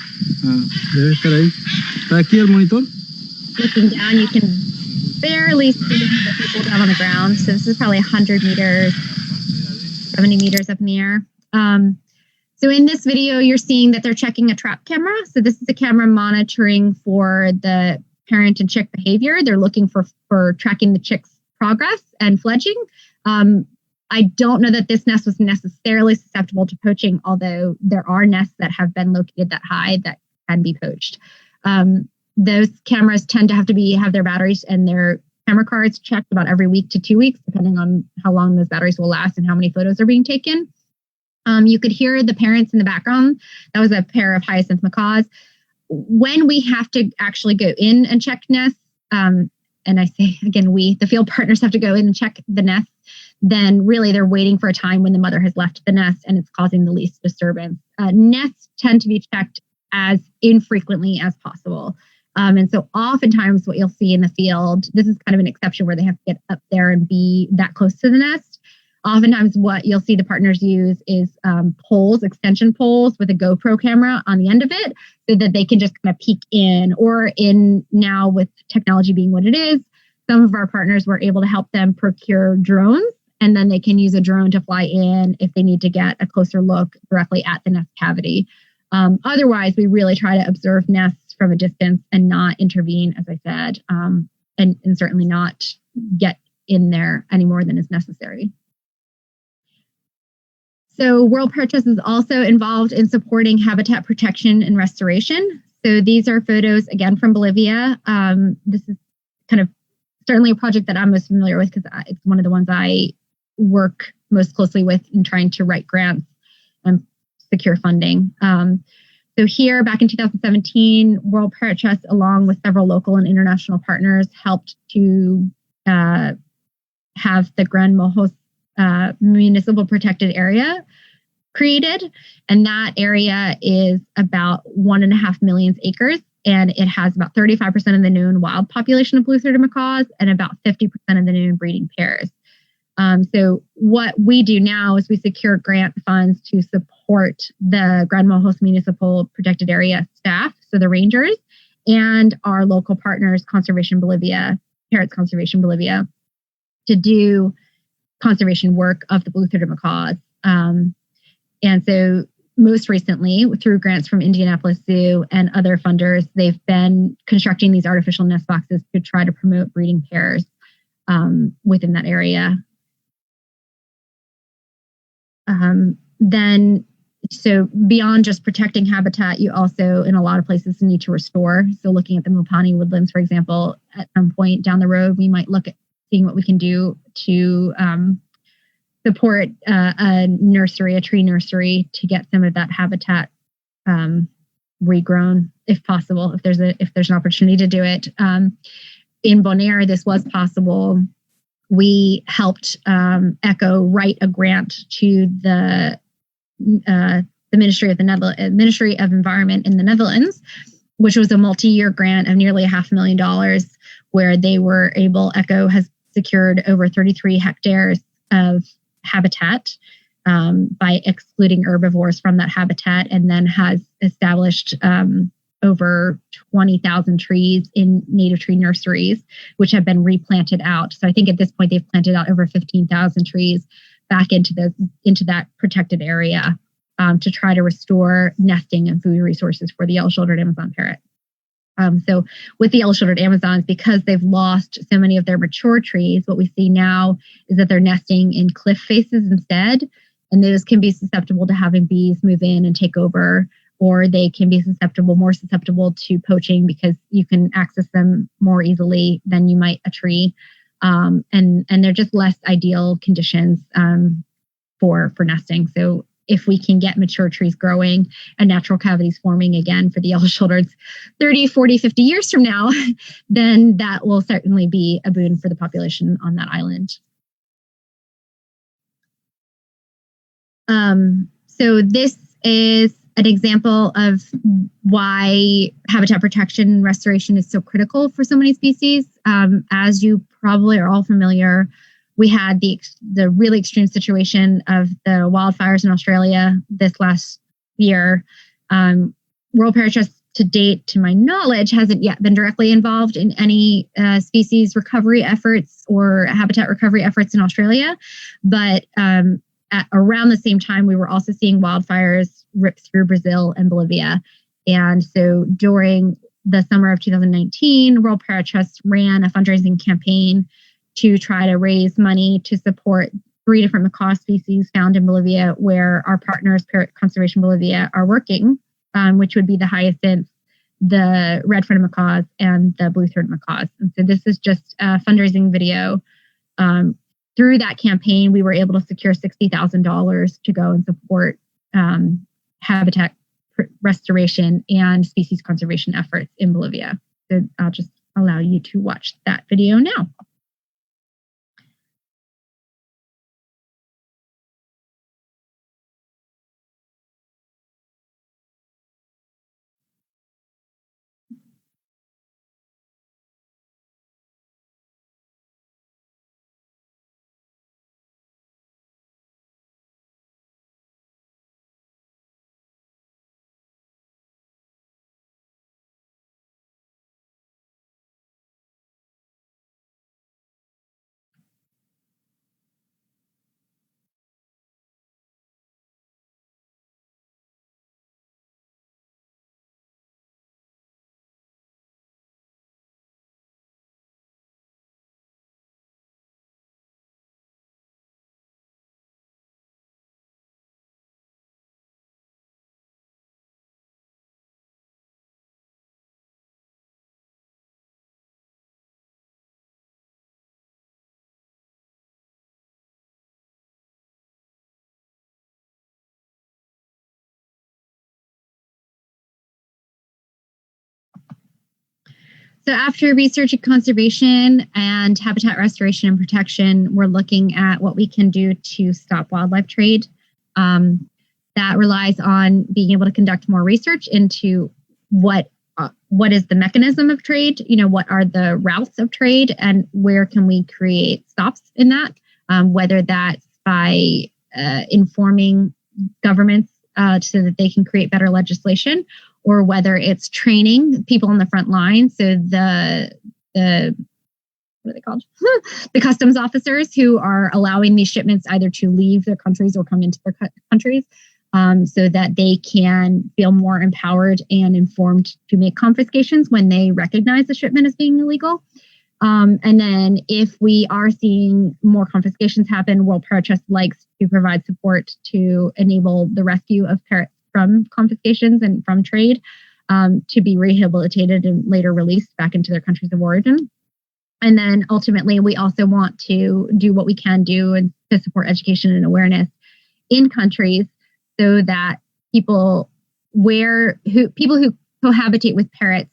Debe estar ahí. ¿Está aquí el monitor? Looking down, you can barely see the people down on the ground. So this is probably 100 meters, 70 meters up in the air. So in this video, you're seeing that they're checking a trap camera. So this is a camera monitoring for the parent and chick behavior. They're looking for tracking the chick's progress and fledging. I don't know that this nest was necessarily susceptible to poaching, although there are nests that have been located that high that can be poached. Those cameras tend to have their batteries and their camera cards checked about every week to 2 weeks, depending on how long those batteries will last and how many photos are being taken. You could hear the parents in the background. That was a pair of hyacinth macaws. When we have to actually go in and check nests, and I say, again, the field partners have to go in and check the nest, then really they're waiting for a time when the mother has left the nest and it's causing the least disturbance. Nests tend to be checked as infrequently as possible. And so oftentimes what you'll see in the field, this is kind of an exception where they have to get up there and be that close to the nest. Oftentimes what you'll see the partners use is extension poles with a GoPro camera on the end of it so that they can just kind of peek in, or in now with technology being what it is, some of our partners were able to help them procure drones, and then they can use a drone to fly in if they need to get a closer look directly at the nest cavity. Otherwise, we really try to observe nests from a distance and not intervene, as I said, and certainly not get in there any more than is necessary. So World Parrot Trust is also involved in supporting habitat protection and restoration. So these are photos, again, from Bolivia. This is kind of certainly a project that I'm most familiar with because it's one of the ones I work most closely with in trying to write grants and secure funding. So here, back in 2017, World Parrot Trust, along with several local and international partners, helped to have the Gran Mojos Municipal Protected Area created. And that area is about 1.5 million acres. And it has about 35% of the known wild population of blue-throated macaws and about 50% of the known breeding pairs. So what we do now is we secure grant funds to support the Gran Mojos Municipal Protected Area staff, so the rangers, and our local partners, Conservation Bolivia, Parrots Conservation Bolivia, to do conservation work of the blue-throated macaws. And so most recently, through grants from Indianapolis Zoo and other funders, they've been constructing these artificial nest boxes to try to promote breeding pairs within that area. So beyond just protecting habitat, you also, in a lot of places, need to restore. So looking at the Mopani woodlands, for example, at some point down the road, we might look at seeing what we can do to support a tree nursery to get some of that habitat regrown, if possible, if there's an opportunity to do it. In Bonaire, this was possible. We helped ECHO write a grant to the Ministry of Environment in the Netherlands, which was a multi-year grant of nearly $500,000, where they were able. ECHO has secured over 33 hectares of habitat by excluding herbivores from that habitat, and then has established over 20,000 trees in native tree nurseries, which have been replanted out. So I think at this point they've planted out over 15,000 trees back into that protected area to try to restore nesting and food resources for the yellow-shouldered Amazon parrot. So with the yellow-shouldered Amazons, because they've lost so many of their mature trees, what we see now is that they're nesting in cliff faces instead, and those can be susceptible to having bees move in and take over, or they can be more susceptible to poaching because you can access them more easily than you might a tree. And they're just less ideal conditions for nesting. So if we can get mature trees growing and natural cavities forming again for the yellow-shouldereds 30, 40, 50 years from now, then that will certainly be a boon for the population on that island. So this is an example of why habitat protection and restoration is so critical for so many species. As you probably are all familiar, we had the really extreme situation of the wildfires in Australia this last year. Royal Parrot Trust, to date, to my knowledge, hasn't yet been directly involved in any species recovery efforts or habitat recovery efforts in Australia. But at around the same time, we were also seeing wildfires rip through Brazil and Bolivia. And so during the summer of 2019, Royal Parrot Trust ran a fundraising campaign to try to raise money to support 3 different macaw species found in Bolivia, where our partners, Parrot Conservation Bolivia, are working, which would be the hyacinths, the red-fronted macaws, and the blue-throated macaws. And so this is just a fundraising video. Through that campaign, we were able to secure $60,000 to go and support habitat restoration and species conservation efforts in Bolivia. So I'll just allow you to watch that video now. So after research and conservation and habitat restoration and protection, we're looking at what we can do to stop wildlife trade. That relies on being able to conduct more research into what is the mechanism of trade, what are the routes of trade, and where can we create stops in that, whether that's by informing governments so that they can create better legislation, or whether it's training people on the front line. So the what are they called? The customs officers who are allowing these shipments either to leave their countries or come into their countries, so that they can feel more empowered and informed to make confiscations when they recognize the shipment as being illegal. And then if we are seeing more confiscations happen, World Parrot Trust likes to provide support to enable the rescue of parrots from confiscations and from trade, to be rehabilitated and later released back into their countries of origin. And then ultimately, we also want to do what we can do and to support education and awareness in countries so that people who cohabitate with parrots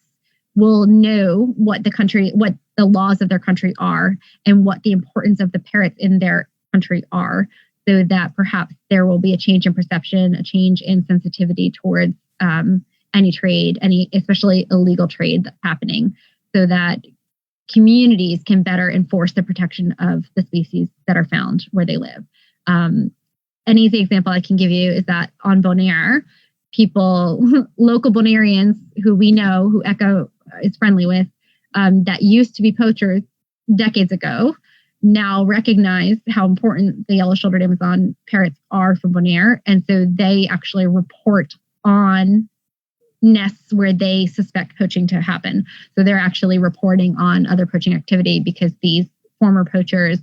will know what the laws of their country are and what the importance of the parrots in their country are, so that perhaps there will be a change in perception, a change in sensitivity towards any trade, especially illegal trade that's happening, so that communities can better enforce the protection of the species that are found where they live. An easy example I can give you is that on Bonaire, local Bonaireans who we know, who ECHO is friendly with, that used to be poachers decades ago, now recognize how important the yellow-shouldered Amazon parrots are for Bonaire. And so they actually report on nests where they suspect poaching to happen. So they're actually reporting on other poaching activity because these former poachers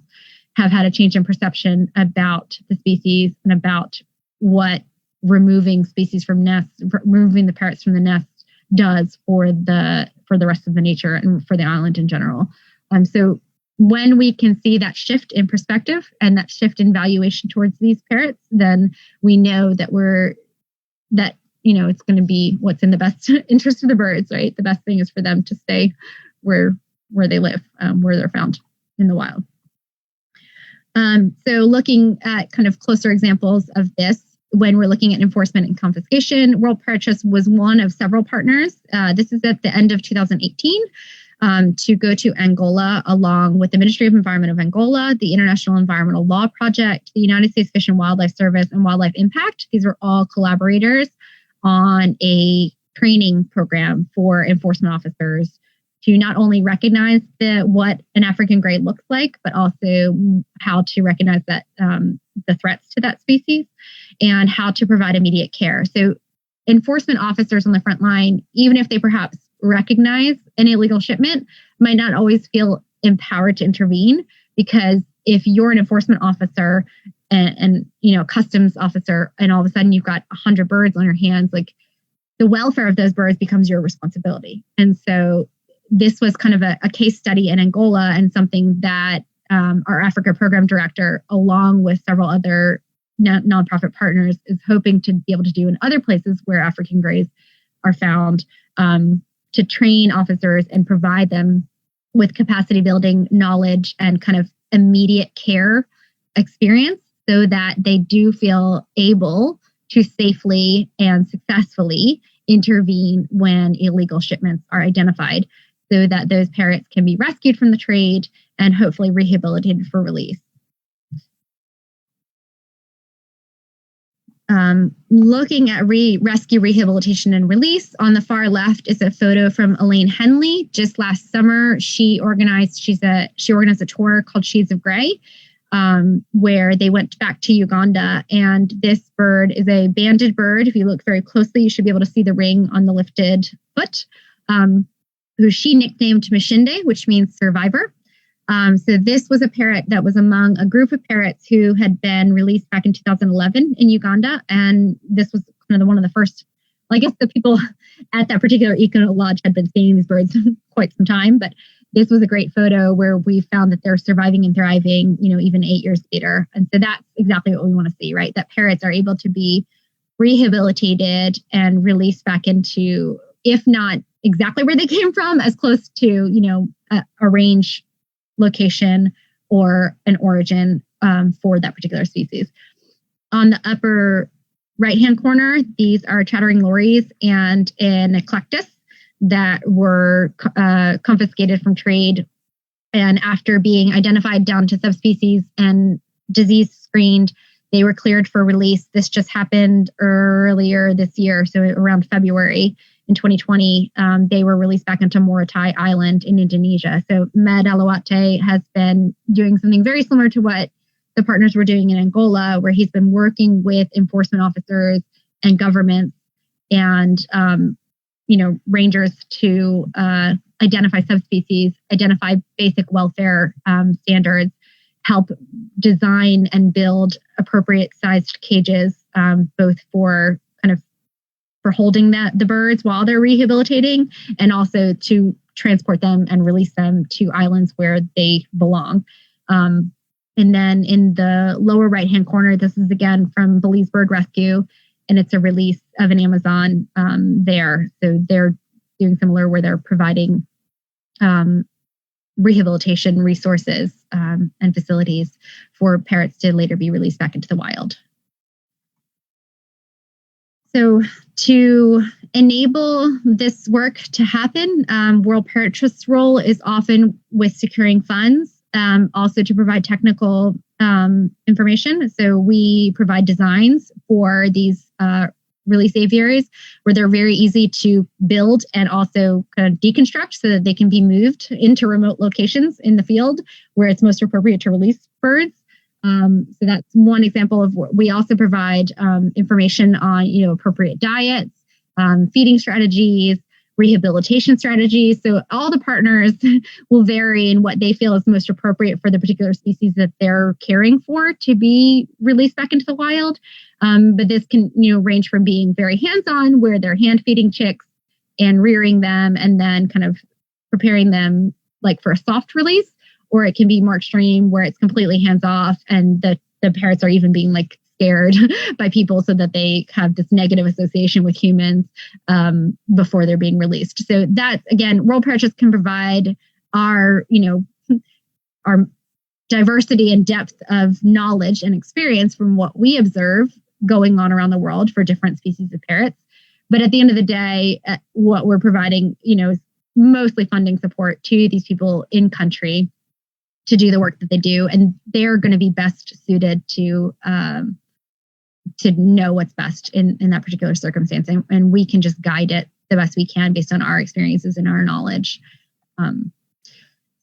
have had a change in perception about the species and about what removing species from nests, removing the parrots from the nest does for the rest of the nature and for the island in general. So when we can see that shift in perspective and that shift in valuation towards these parrots, then we know that it's going to be what's in the best interest of the birds, right? The best thing is for them to stay where they live, where they're found in the wild. So looking at kind of closer examples of this, when we're looking at enforcement and confiscation, World Parrot Trust was one of several partners. This is at the end of 2018 to go to Angola, along with the Ministry of Environment of Angola, the International Environmental Law Project, the United States Fish and Wildlife Service, and Wildlife Impact. These were all collaborators on a training program for enforcement officers to not only recognize what an African gray looks like, but also how to recognize that the threats to that species and how to provide immediate care. So enforcement officers on the front line, even if they perhaps recognize an illegal shipment, might not always feel empowered to intervene, because if you're an enforcement officer and customs officer, and all of a sudden you've got 100 birds on your hands, like the welfare of those birds becomes your responsibility. And so this was kind of a case study in Angola, and something that our Africa program director, along with several other nonprofit partners, is hoping to be able to do in other places where African grays are found, to train officers and provide them with capacity building knowledge and kind of immediate care experience, so that they do feel able to safely and successfully intervene when illegal shipments are identified, so that those parrots can be rescued from the trade and hopefully rehabilitated for release. Looking at rescue, rehabilitation, and release, on the far left is a photo from Elaine Henley. Just last summer, she organized a tour called Shades of Gray, where they went back to Uganda. And this bird is a banded bird. If you look very closely, you should be able to see the ring on the lifted foot, who she nicknamed Mashinde, which means survivor. So this was a parrot that was among a group of parrots who had been released back in 2011 in Uganda. And this was kind of one of the first, I guess the people at that particular eco lodge had been seeing these birds quite some time, but this was a great photo where we found that they're surviving and thriving, even 8 years later. And so that's exactly what we want to see, right? That parrots are able to be rehabilitated and released back into, if not exactly where they came from, as close to, a range location or an origin for that particular species. On the upper right-hand corner, these are chattering lories and an eclectus that were confiscated from trade. And after being identified down to subspecies and disease screened, they were cleared for release. This just happened earlier this year, so around February in 2020, they were released back into Morotai Island in Indonesia. So Med Alawate has been doing something very similar to what the partners were doing in Angola, where he's been working with enforcement officers and governments and rangers to identify subspecies, identify basic welfare standards, help design and build appropriate sized cages, both for holding the birds while they're rehabilitating, and also to transport them and release them to islands where they belong. And then in the lower right-hand corner, this is again from Belize Bird Rescue, and it's a release of an Amazon there. So they're doing similar, where they're providing rehabilitation resources and facilities for parrots to later be released back into the wild. So to enable this work to happen, World Parrot Trust's role is often with securing funds, also to provide technical information. So we provide designs for these release aviaries where they're very easy to build and also kind of deconstruct so that they can be moved into remote locations in the field where it's most appropriate to release birds. So that's one example of what we also provide information on, appropriate diets, feeding strategies, rehabilitation strategies. So all the partners will vary in what they feel is most appropriate for the particular species that they're caring for to be released back into the wild. But this can, range from being very hands-on, where they're hand feeding chicks and rearing them and then kind of preparing them like for a soft release, or it can be more extreme where it's completely hands-off and the parrots are even being like scared by people so that they have this negative association with humans before they're being released. So that, again, World Parrot Trust can provide our diversity and depth of knowledge and experience from what we observe going on around the world for different species of parrots. But at the end of the day, what we're providing, is mostly funding support to these people in country to do the work that they do. And they're going to be best suited to know what's best in that particular circumstance. And we can just guide it the best we can based on our experiences and our knowledge.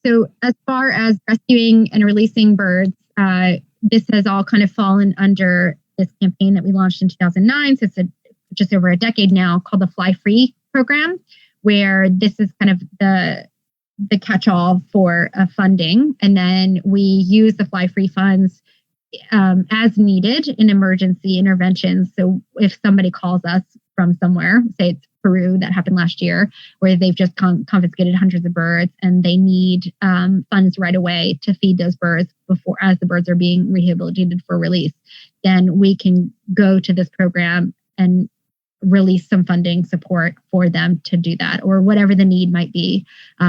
So as far as rescuing and releasing birds, this has all kind of fallen under this campaign that we launched in 2009. So it's just over a decade now, called the Fly Free program, where this is kind of the catch-all for funding. And then we use the Fly Free funds as needed in emergency interventions. So if somebody calls us from somewhere, say it's Peru, that happened last year, where they've just confiscated hundreds of birds and they need funds right away to feed those birds as the birds are being rehabilitated for release, then we can go to this program and release some funding support for them to do that, or whatever the need might be,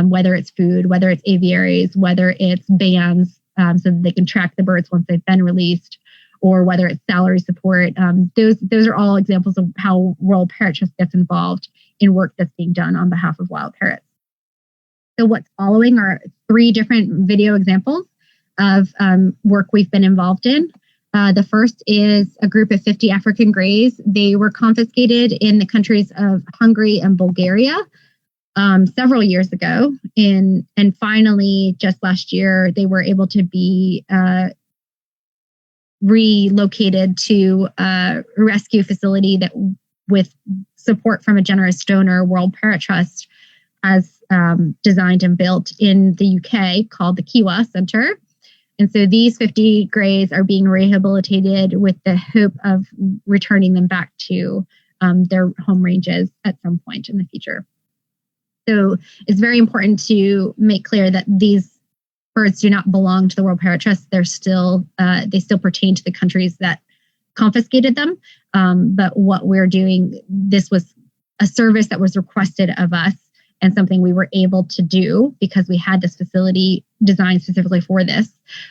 whether it's food, whether it's aviaries, whether it's bands, so that they can track the birds once they've been released, or whether it's salary support. Those are all examples of how World Parrot Trust gets involved in work that's being done on behalf of wild parrots. So what's following are 3 different video examples of work we've been involved in. The first is a group of 50 African greys. They were confiscated in the countries of Hungary and Bulgaria several years ago. And finally, just last year, they were able to be relocated to a rescue facility that, with support from a generous donor, World Parrot Trust has designed and built in the UK, called the Kiwa Center. And so these 50 greys are being rehabilitated with the hope of returning them back to their home ranges at some point in the future. So it's very important to make clear that these birds do not belong to the World Parrot Trust. They still pertain to the countries that confiscated them. But what we're doing, this was a service that was requested of us and something we were able to do because we had this facility designed specifically for this,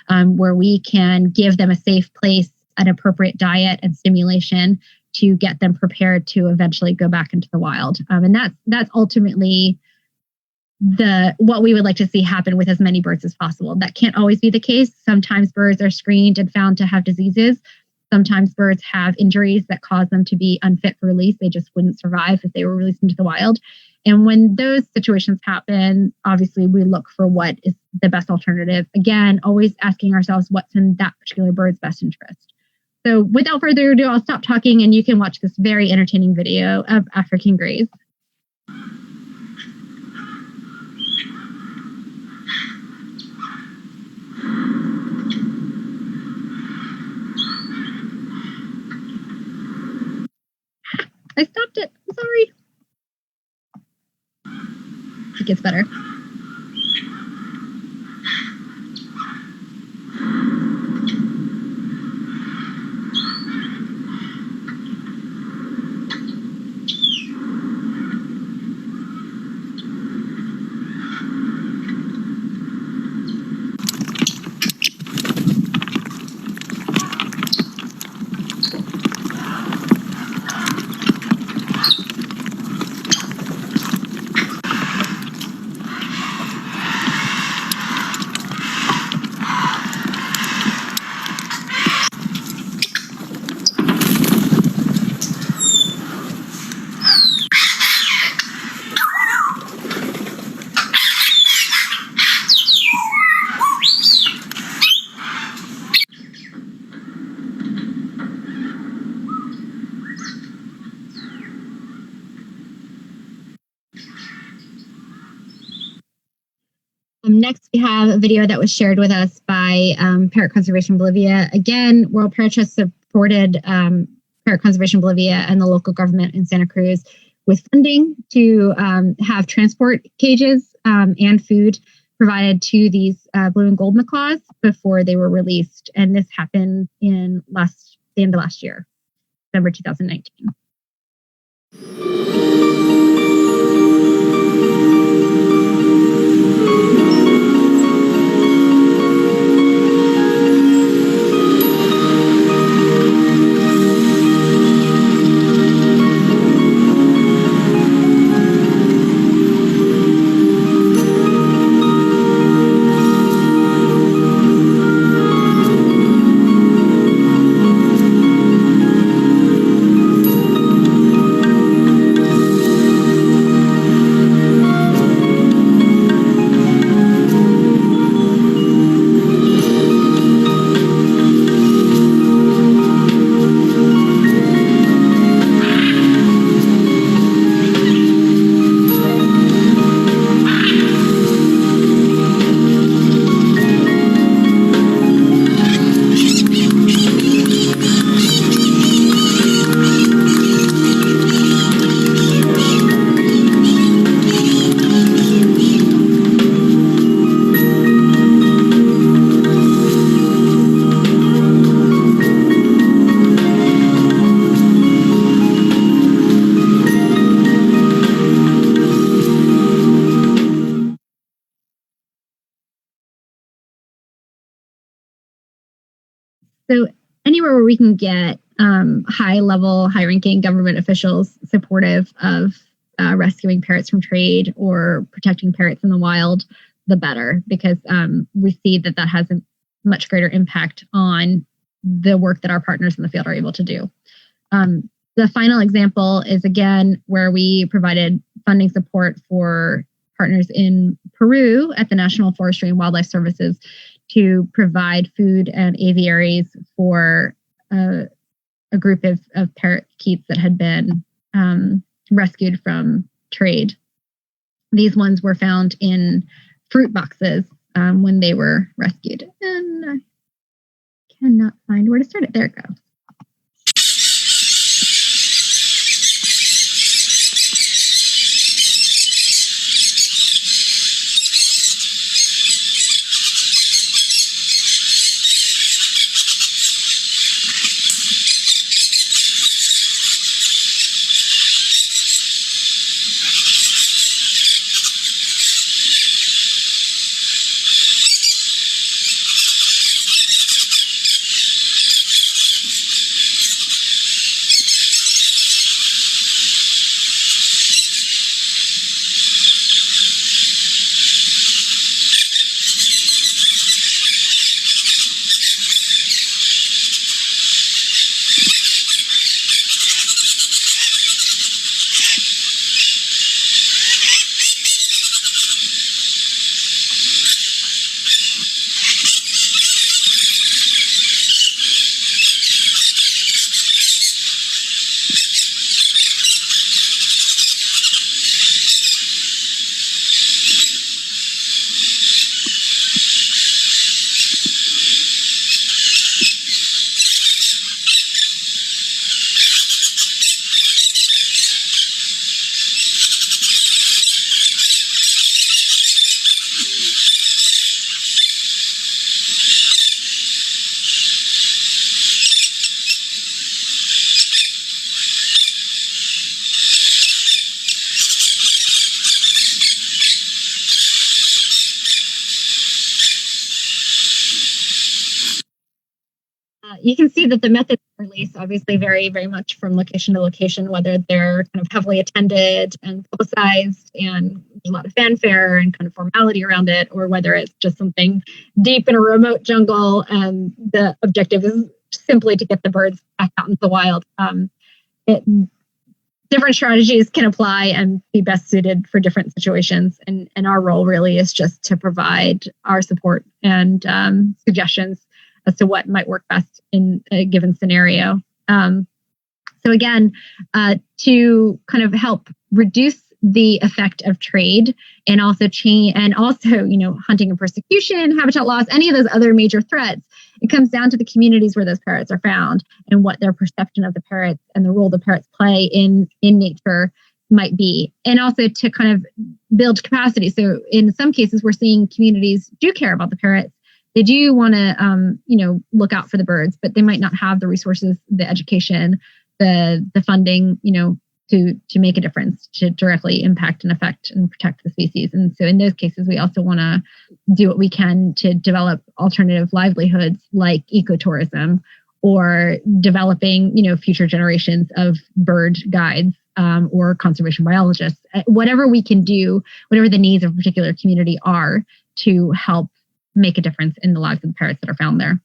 where we can give them a safe place, an appropriate diet and stimulation to get them prepared to eventually go back into the wild. And that's ultimately what we would like to see happen with as many birds as possible. That can't always be the case. Sometimes birds are screened and found to have diseases. Sometimes birds have injuries that cause them to be unfit for release. They just wouldn't survive if they were released into the wild. And when those situations happen, obviously we look for what is the best alternative. Again, always asking ourselves what's in that particular bird's best interest. So without further ado, I'll stop talking and you can watch this very entertaining video of African greys. I stopped it. I'm sorry. It gets better. Next, we have a video that was shared with us by Parrot Conservation Bolivia. Again, World Parrot Trust supported Parrot Conservation Bolivia and the local government in Santa Cruz with funding to have transport cages and food provided to these blue and gold macaws before they were released. And this happened in the end of last year, December 2019. So anywhere where we can get high-level, high-ranking government officials supportive of rescuing parrots from trade or protecting parrots in the wild, the better, because we see that has a much greater impact on the work that our partners in the field are able to do. The final example is, again, where we provided funding support for partners in Peru at the National Forestry and Wildlife Services to provide food and aviaries for a group of parakeets that had been rescued from trade. These ones were found in fruit boxes when they were rescued. And I cannot find where to start it. There it goes. you can see that the methods of release obviously vary very much from location to location, whether they're kind of heavily attended and publicized and there's a lot of fanfare and kind of formality around it, or whether it's just something deep in a remote jungle and the objective is simply to get the birds back out into the wild. Different strategies can apply and be best suited for different situations. And our role really is just to provide our support and suggestions as to what might work best in a given scenario. So again, to kind of help reduce the effect of trade and also hunting and persecution, habitat loss, any of those other major threats, it comes down to the communities where those parrots are found and what their perception of the parrots and the role the parrots play in nature might be. And also to kind of build capacity. So in some cases, we're seeing communities do care about the parrots. They do want to, look out for the birds, but they might not have the resources, the education, the funding, to make a difference, to directly impact and affect and protect the species. And so in those cases, we also want to do what we can to develop alternative livelihoods like ecotourism or developing, future generations of bird guides or conservation biologists, whatever we can do, whatever the needs of a particular community are to help make a difference in the lives of the parrots that are found there.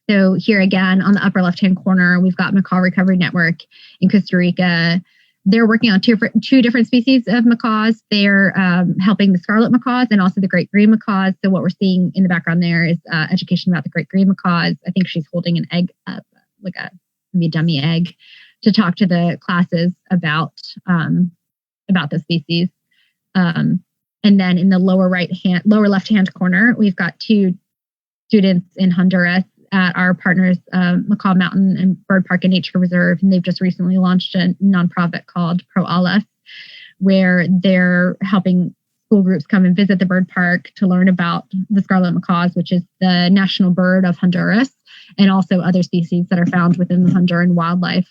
So here again, on the upper left-hand corner, we've got Macaw Recovery Network in Costa Rica. They're working on two different species of macaws. They're helping the scarlet macaws and also the great green macaws. So what we're seeing in the background there is education about the great green macaws. I think she's holding an egg up, maybe a dummy egg, to talk to the classes about the species. And then in the lower left-hand corner, we've got two students in Honduras at our partners, Macaw Mountain and Bird Park and Nature Reserve. And they've just recently launched a nonprofit called Pro Alas, where they're helping school groups come and visit the bird park to learn about the scarlet macaws, which is the national bird of Honduras, and also other species that are found within the Honduran wildlife.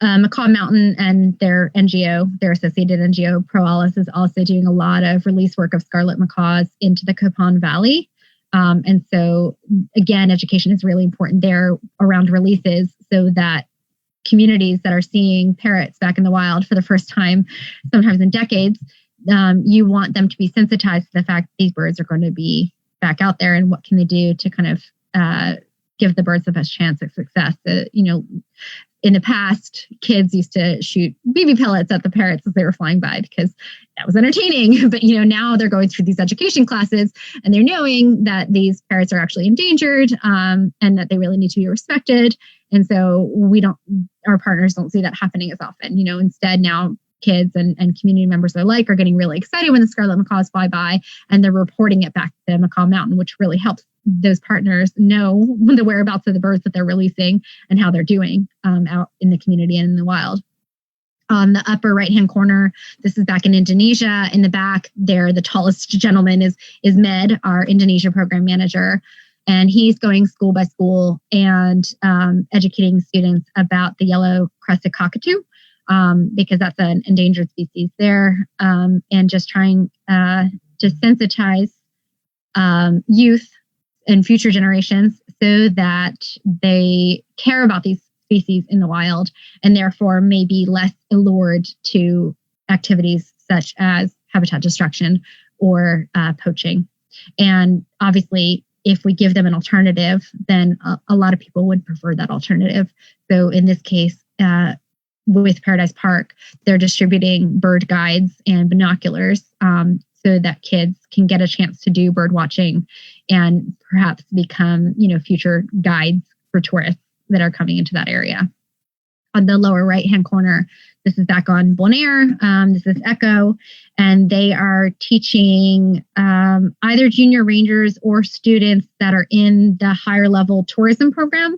Macaw Mountain and their NGO, their associated NGO, Pro Alas, is also doing a lot of release work of scarlet macaws into the Capon Valley. And so, again, education is really important there around releases so that communities that are seeing parrots back in the wild for the first time, sometimes in decades, you want them to be sensitized to the fact that these birds are going to be back out there and what can they do to kind of give the birds the best chance of success. In the past, kids used to shoot BB pellets at the parrots as they were flying by because that was entertaining. But, now they're going through these education classes and they're knowing that these parrots are actually endangered and that they really need to be respected. And so our partners don't see that happening as often. Instead now kids and community members alike are getting really excited when the scarlet macaws fly by and they're reporting it back to Macaw Mountain, which really helps those partners know the whereabouts of the birds that they're releasing and how they're doing out in the community and in the wild. On the upper right-hand corner, this is back in Indonesia. In the back there, the tallest gentleman is Med, our Indonesia program manager. And he's going school by school and educating students about the yellow-crested cockatoo, because that's an endangered species there, and just trying to sensitize youth and future generations so that they care about these species in the wild and therefore may be less allured to activities such as habitat destruction or poaching. And obviously, if we give them an alternative, then a lot of people would prefer that alternative. So in this case, with Paradise Park, they're distributing bird guides and binoculars so that kids can get a chance to do bird watching and perhaps become, future guides for tourists that are coming into that area. On the lower right-hand corner, this is back on Bonaire. This is Echo, and they are teaching either junior rangers or students that are in the higher level tourism program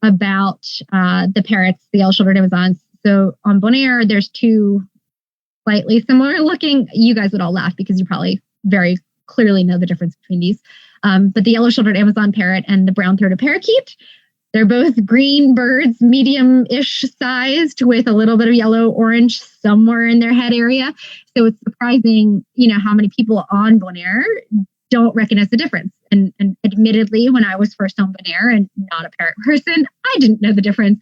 about the parrots, the yellow-shouldered Amazons. So on Bonaire, there's two slightly similar looking. You guys would all laugh because you probably very clearly know the difference between these. But the yellow-shouldered Amazon parrot and the brown-throated parakeet, they're both green birds, medium-ish sized with a little bit of yellow-orange somewhere in their head area. So it's surprising, how many people on Bonaire don't recognize the difference. And admittedly, when I was first on Bonaire and not a parrot person, I didn't know the difference.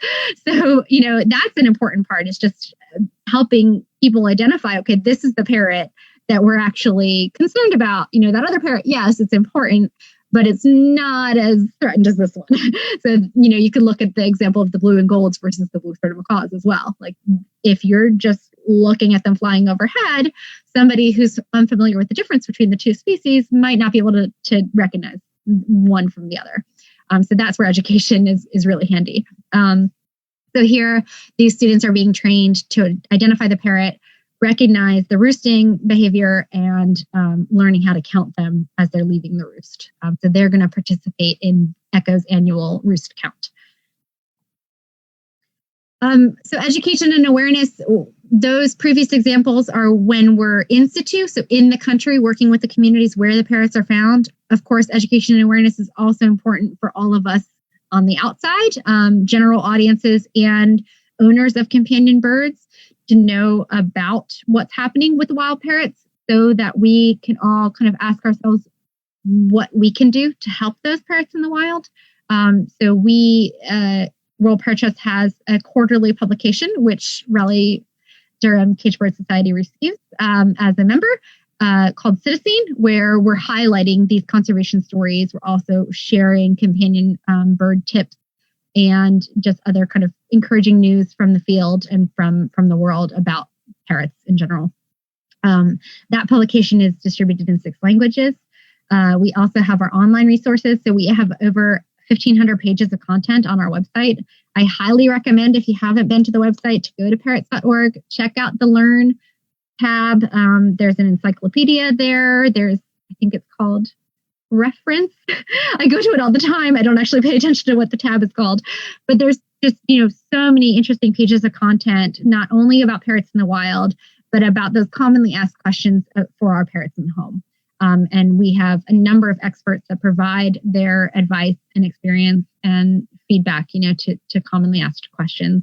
So, that's an important part. It's just helping people identify, okay, this is the parrot that we're actually concerned about. That other parrot, yes, it's important, but it's not as threatened as this one. So, you could look at the example of the blue and golds versus the blue-throated macaws as well. Like if you're just looking at them flying overhead, somebody who's unfamiliar with the difference between the two species might not be able to recognize one from the other. So that's where education is really handy. So here, these students are being trained to identify the parrot, recognize the roosting behavior, and learning how to count them as they're leaving the roost. So they're going to participate in Echo's annual roost count. So education and awareness, those previous examples are when we're in situ, so in the country, working with the communities where the parrots are found. Of course, education and awareness is also important for all of us on the outside, general audiences and owners of companion birds, to know about what's happening with the wild parrots so that we can all kind of ask ourselves what we can do to help those parrots in the wild. So World Parrot Trust has a quarterly publication, which Raleigh-Durham Cage Bird Society receives as a member, called Citizen, where we're highlighting these conservation stories. We're also sharing companion bird tips and just other kind of encouraging news from the field and from the world about parrots in general. That publication is distributed in 6 languages. We also have our online resources. So we have over 1,500 pages of content on our website. I highly recommend, if you haven't been to the website, to go to parrots.org, check out the Learn tab. There's an encyclopedia there. There's, I think it's called Reference. I go to it all the time. I don't actually pay attention to what the tab is called, but there's just, so many interesting pages of content, not only about parrots in the wild, but about those commonly asked questions for our parrots in the home. And we have a number of experts that provide their advice and experience and feedback, to commonly asked questions.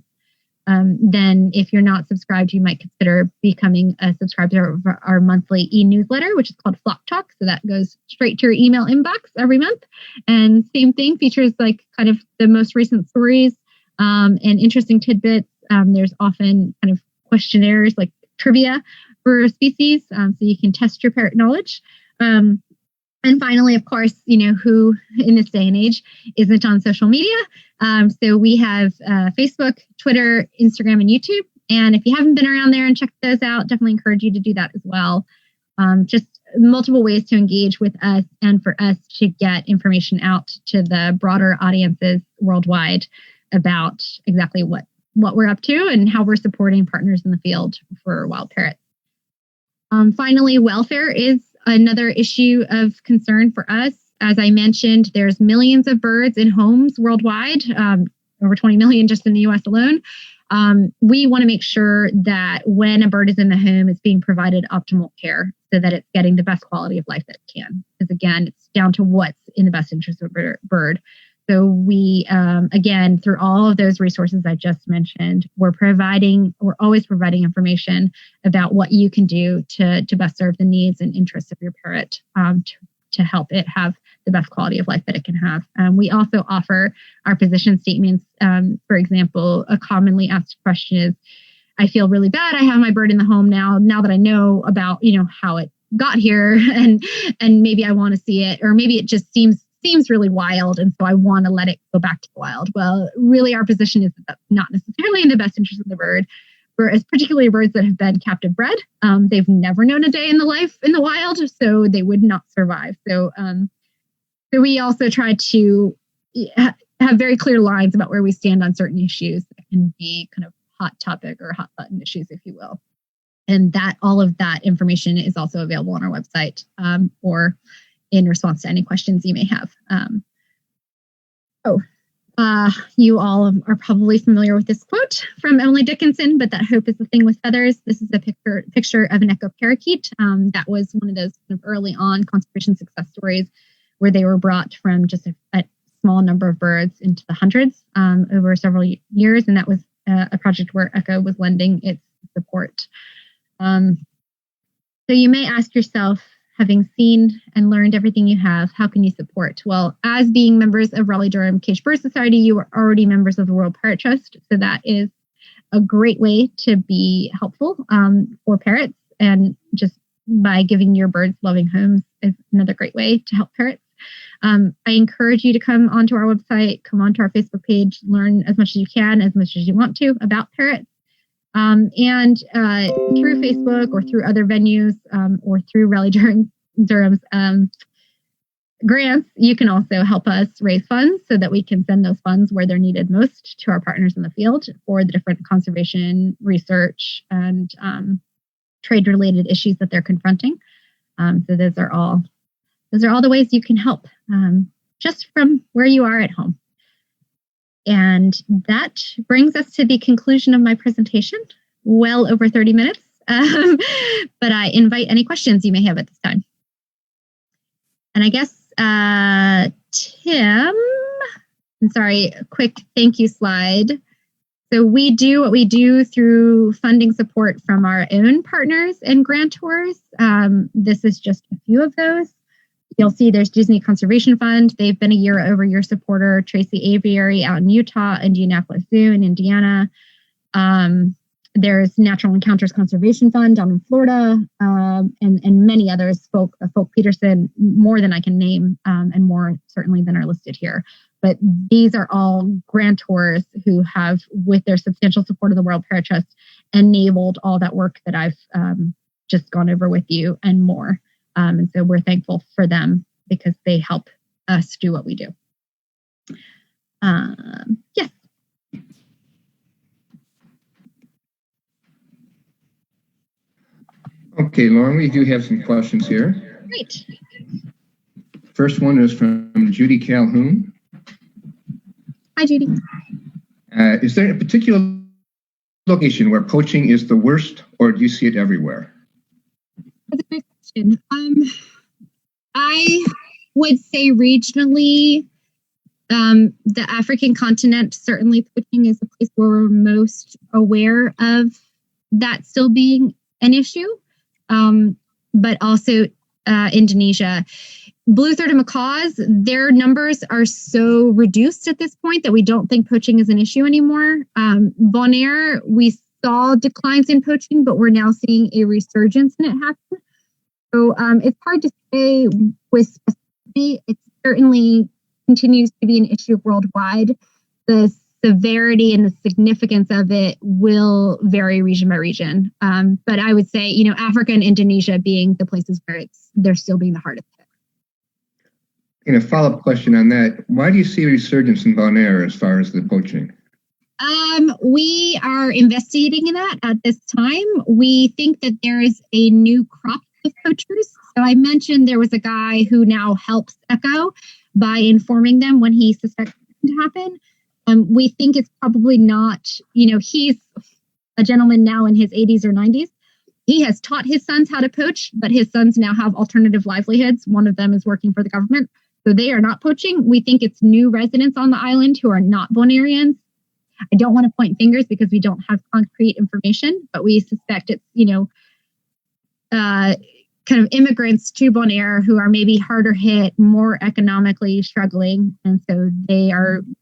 Then if you're not subscribed, you might consider becoming a subscriber of our monthly e-newsletter, which is called Flock Talk. So that goes straight to your email inbox every month. And same thing, features like kind of the most recent stories and interesting tidbits. There's often kind of questionnaires like trivia for species, so you can test your parrot knowledge. And finally, of course, who in this day and age isn't on social media? So we have Facebook, Twitter, Instagram, and YouTube. And if you haven't been around there and checked those out, definitely encourage you to do that as well. Just multiple ways to engage with us and for us to get information out to the broader audiences worldwide about exactly what we're up to and how we're supporting partners in the field for wild parrots. Finally, welfare is another issue of concern for us. As I mentioned, there's millions of birds in homes worldwide, over 20 million just in the US alone. We want to make sure that when a bird is in the home, it's being provided optimal care so that it's getting the best quality of life that it can. Because again, it's down to what's in the best interest of a bird. So we, again, through all of those resources I just mentioned, we're always providing information about what you can do to best serve the needs and interests of your parrot to help it have the best quality of life that it can have. We also offer our position statements. For example, a commonly asked question is, I feel really bad. I have my bird in the home now that I know about, how it got here and maybe I want to see it, or maybe it just seems really wild, and so I want to let it go back to the wild. Well, really, our position is that that's not necessarily in the best interest of the bird, particularly birds that have been captive bred. They've never known a day in the wild, so they would not survive. So we also try to have very clear lines about where we stand on certain issues that can be kind of hot topic or hot button issues, if you will. And that all of that information is also available on our website or in response to any questions you may have. You all are probably familiar with this quote from Emily Dickinson, but that hope is the thing with feathers. This is a picture of an echo parakeet. That was one of those kind of early on conservation success stories where they were brought from just a small number of birds into the hundreds over several years. And that was a project where Echo was lending its support. So you may ask yourself, having seen and learned everything you have, how can you support? Well, as being members of Raleigh-Durham Caged Bird Society, you are already members of the World Parrot Trust. So that is a great way to be helpful for parrots. And just by giving your birds loving homes is another great way to help parrots. I encourage you to come onto our website, come onto our Facebook page, learn as much as you can, as much as you want to about parrots. And through Facebook or through other venues or through Raleigh-Durham's grants, you can also help us raise funds so that we can send those funds where they're needed most to our partners in the field for the different conservation, research, and trade-related issues that they're confronting. So those are all the ways you can help just from where you are at home. And that brings us to the conclusion of my presentation, well over 30 minutes. But I invite any questions you may have at this time. And I guess, Tim, I'm sorry, a quick thank you slide. So we do what we do through funding support from our own partners and grantors. This is just a few of those. You'll see there's Disney Conservation Fund. They've been a year-over-year supporter. Tracy Aviary out in Utah, Indianapolis Zoo in Indiana. There's Natural Encounters Conservation Fund down in Florida, and many others, Folk Peterson, more than I can name, and more certainly than are listed here. But these are all grantors who have, with their substantial support of the World Parrot Trust, enabled all that work that I've just gone over with you and more. And so we're thankful for them because they help us do what we do. Yes. Okay, Lauren, we do have some questions here. Great. First one is from Judy Calhoun. Hi, Judy. Is there a particular location where poaching is the worst, or do you see it everywhere? That's a great question. I would say regionally, the African continent, certainly poaching is the place where we're most aware of that still being an issue, but also Indonesia. Blue-throated macaws, their numbers are so reduced at this point that we don't think poaching is an issue anymore. Bonaire, we saw declines in poaching, but we're now seeing a resurgence in it happen. So it's hard to say with specificity. It certainly continues to be an issue worldwide. The severity and the significance of it will vary region by region. But I would say, Africa and Indonesia being the places where they're still being the hardest hit. And a follow-up question on that, why do you see a resurgence in Bonaire as far as the poaching? We are investigating in that at this time. We think that there is a new crop of poachers. So I mentioned there was a guy who now helps ECHO by informing them when he suspects it to happen. We think it's probably not, he's a gentleman now in his 80s or 90s. He has taught his sons how to poach, but his sons now have alternative livelihoods. One of them is working for the government. So they are not poaching. We think it's new residents on the island who are not Bonaireans. I don't want to point fingers because we don't have concrete information, but we suspect it's, kind of immigrants to Bonaire who are maybe harder hit, more economically struggling. And so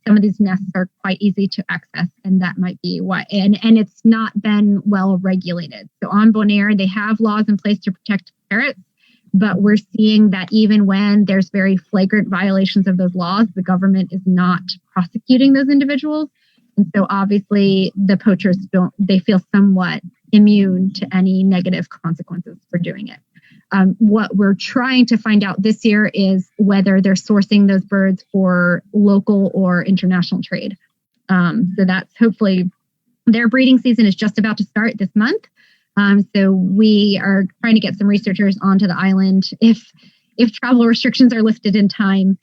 some of these nests are quite easy to access. And that might be why. And it's not been well regulated. So on Bonaire, they have laws in place to protect parrots. But we're seeing that even when there's very flagrant violations of those laws, the government is not prosecuting those individuals. And so obviously the poachers they feel somewhat immune to any negative consequences for doing it. What we're trying to find out this year is whether they're sourcing those birds for local or international trade. So that's hopefully their breeding season is just about to start this month. So we are trying to get some researchers onto the island if travel restrictions are lifted in time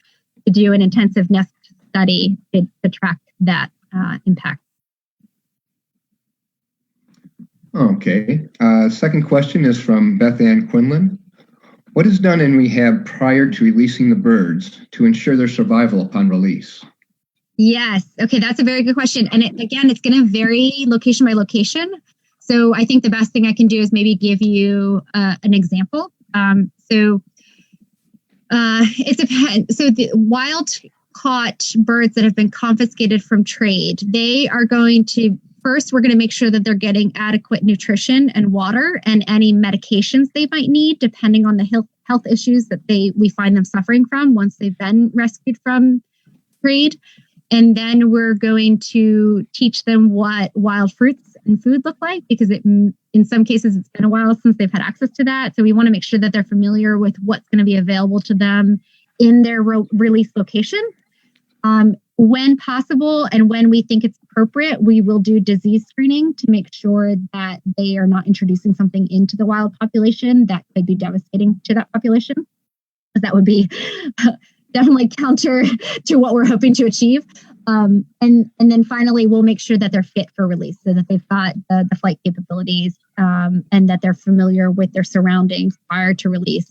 to do an intensive nest study to track that impact. Okay. Second question is from Beth Ann Quinlan. What is done in rehab prior to releasing the birds to ensure their survival upon release? Yes. Okay, that's a very good question. And it's going to vary location by location. So I think the best thing I can do is maybe give you an example. It depends. So the wild caught birds that have been confiscated from trade, they are going to, first, we're going to make sure that they're getting adequate nutrition and water and any medications they might need, depending on the health issues that we find them suffering from once they've been rescued from trade. And then we're going to teach them what wild fruits and food look like, because in some cases, it's been a while since they've had access to that. So we want to make sure that they're familiar with what's going to be available to them in their release location. When possible and when we think it's appropriate, we will do disease screening to make sure that they are not introducing something into the wild population that could be devastating to that population, because that would be definitely counter to what we're hoping to achieve. And then finally, we'll make sure that they're fit for release, so that they've got the flight capabilities and that they're familiar with their surroundings prior to release.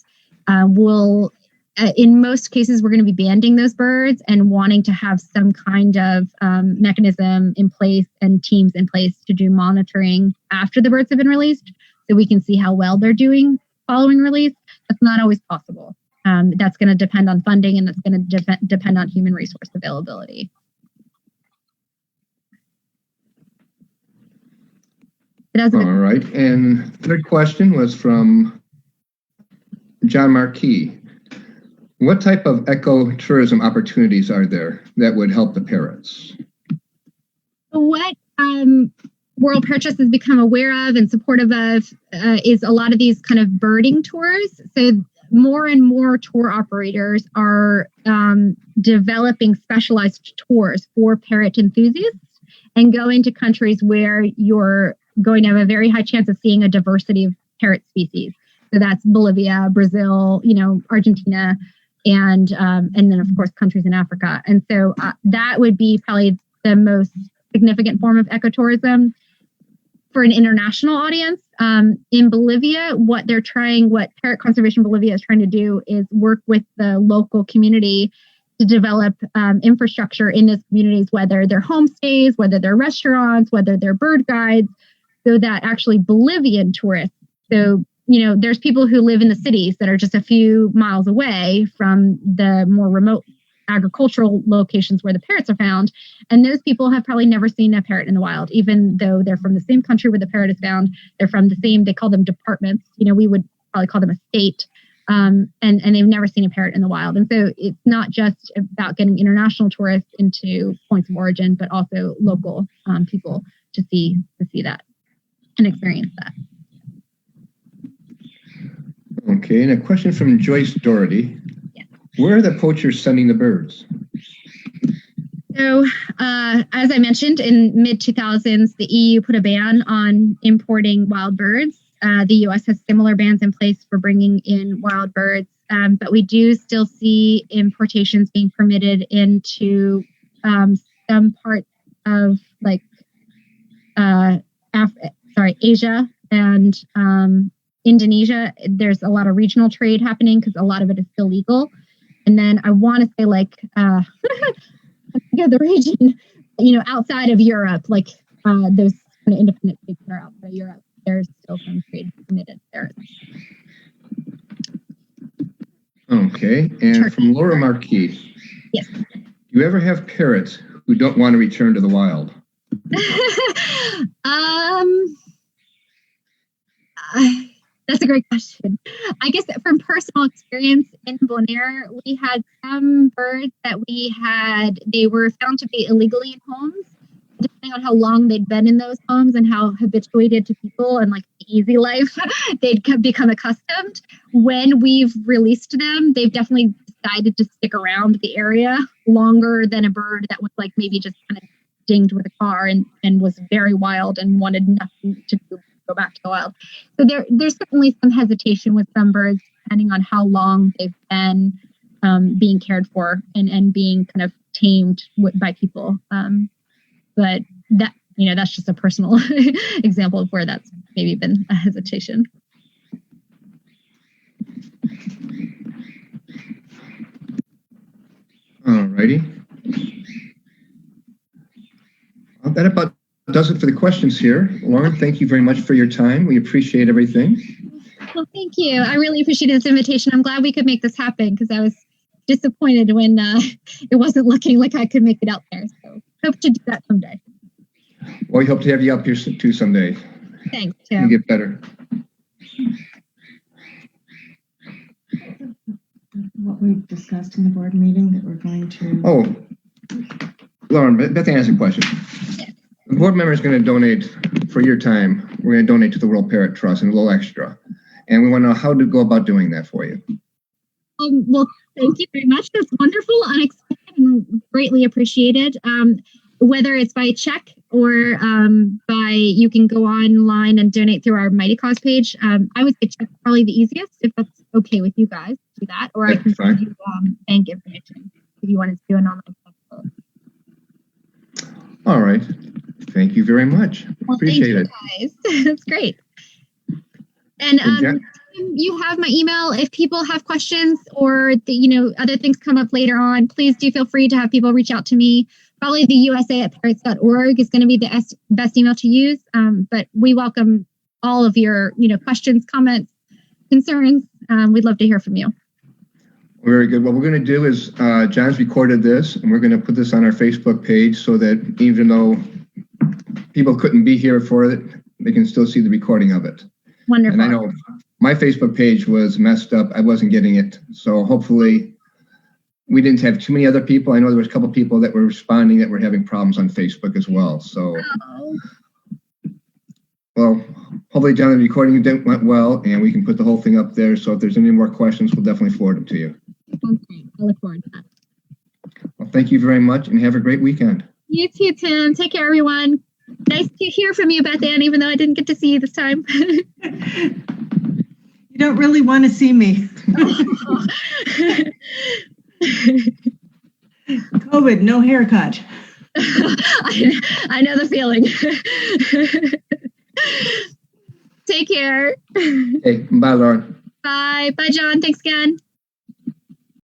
In most cases, we're going to be banding those birds and wanting to have some kind of mechanism in place and teams in place to do monitoring after the birds have been released, so we can see how well they're doing following release. That's not always possible. That's going to depend on funding, and that's going to depend on human resource availability. All right. And third question was from John Marquis. What type of ecotourism opportunities are there that would help the parrots? What World Parrot Trust has become aware of and supportive of is a lot of these kind of birding tours. So more and more tour operators are developing specialized tours for parrot enthusiasts and going to countries where you're going to have a very high chance of seeing a diversity of parrot species. So that's Bolivia, Brazil, Argentina, and then of course countries in Africa. And so that would be probably the most significant form of ecotourism for an international audience. In Bolivia, what Parrot Conservation Bolivia is trying to do is work with the local community to develop infrastructure in those communities, whether they're homestays, whether they're restaurants, whether they're bird guides, so that actually Bolivian tourists, so there's people who live in the cities that are just a few miles away from the more remote agricultural locations where the parrots are found. And those people have probably never seen a parrot in the wild, even though they're from the same country where the parrot is found. They're from the same, they call them departments. We would probably call them a state. And they've never seen a parrot in the wild. And so it's not just about getting international tourists into points of origin, but also local people to see that and experience that. Okay, and a question from Joyce Doherty. Yeah. Where are the poachers sending the birds? So, as I mentioned, in mid-2000s, the EU put a ban on importing wild birds. The US has similar bans in place for bringing in wild birds, but we do still see importations being permitted into some parts of Asia and Indonesia. There's a lot of regional trade happening because a lot of it is still legal. And then I want to say the region, outside of Europe, those kind of independent states that are outside of Europe, there's still some trade permitted there. Okay, and Turkey. From Laura Marquis. Yes. Do you ever have parrots who don't want to return to the wild? That's a great question. I guess from personal experience in Bonaire, we had some birds that they were found to be illegally in homes. Depending on how long they'd been in those homes and how habituated to people and the easy life they'd become accustomed. When we've released them, they've definitely decided to stick around the area longer than a bird that was maybe just kind of dinged with a car and was very wild and wanted nothing to do go back to the wild. So there's certainly some hesitation with some birds, depending on how long they've been being cared for and being kind of tamed by people. But that's just a personal example of where that's maybe been a hesitation. All righty. Well, that about does it for the questions here. Lauren, thank you very much for your time. We appreciate everything. Well, Well, thank you. I really appreciate this invitation. I'm glad we could make this happen because I was disappointed when it wasn't looking like I could make it out there. So hope to do that someday. Well, we hope to have you up here too someday. Thanks, You Tim. get better. What we discussed in the board meeting that we're going to. Oh, Lauren, Bethany has a question. Yeah. The board member is going to donate for your time. We're going to donate to the World Parrot Trust and a little extra. And we want to know how to go about doing that for you. Well, thank you very much. That's wonderful, unexpected, and greatly appreciated. Whether it's by check or by you can go online and donate through our Mighty Cause page. I would say check probably the easiest if that's okay with you guys. Do that, or I can send you bank information if you wanted to do an online transfer. All right. Thank you very much. Well, Appreciate it. Guys. That's great. And you have my email. If people have questions or other things come up later on, please do feel free to have people reach out to me. Probably the USA@parrots.org is going to be the best email to use. But we welcome all of your questions, comments, concerns. We'd love to hear from you. Very good. What we're going to do is John's recorded this, and we're going to put this on our Facebook page so that even though people couldn't be here for it, they can still see the recording of it. Wonderful. And I know my Facebook page was messed up. I wasn't getting it. So hopefully we didn't have too many other people. I know there was a couple people that were responding that were having problems on Facebook as well. So, well, hopefully, John, the recording went well, and we can put the whole thing up there. So if there's any more questions, we'll definitely forward them to you. Okay. I look forward to that. Well, thank you very much, and have a great weekend. You too, Tim. Take care, everyone. Nice to hear from you, Beth Ann, even though I didn't get to see you this time. You don't really want to see me. COVID, no haircut. I know the feeling. Take care. Hey, bye, Lauren. Bye. Bye, John. Thanks again.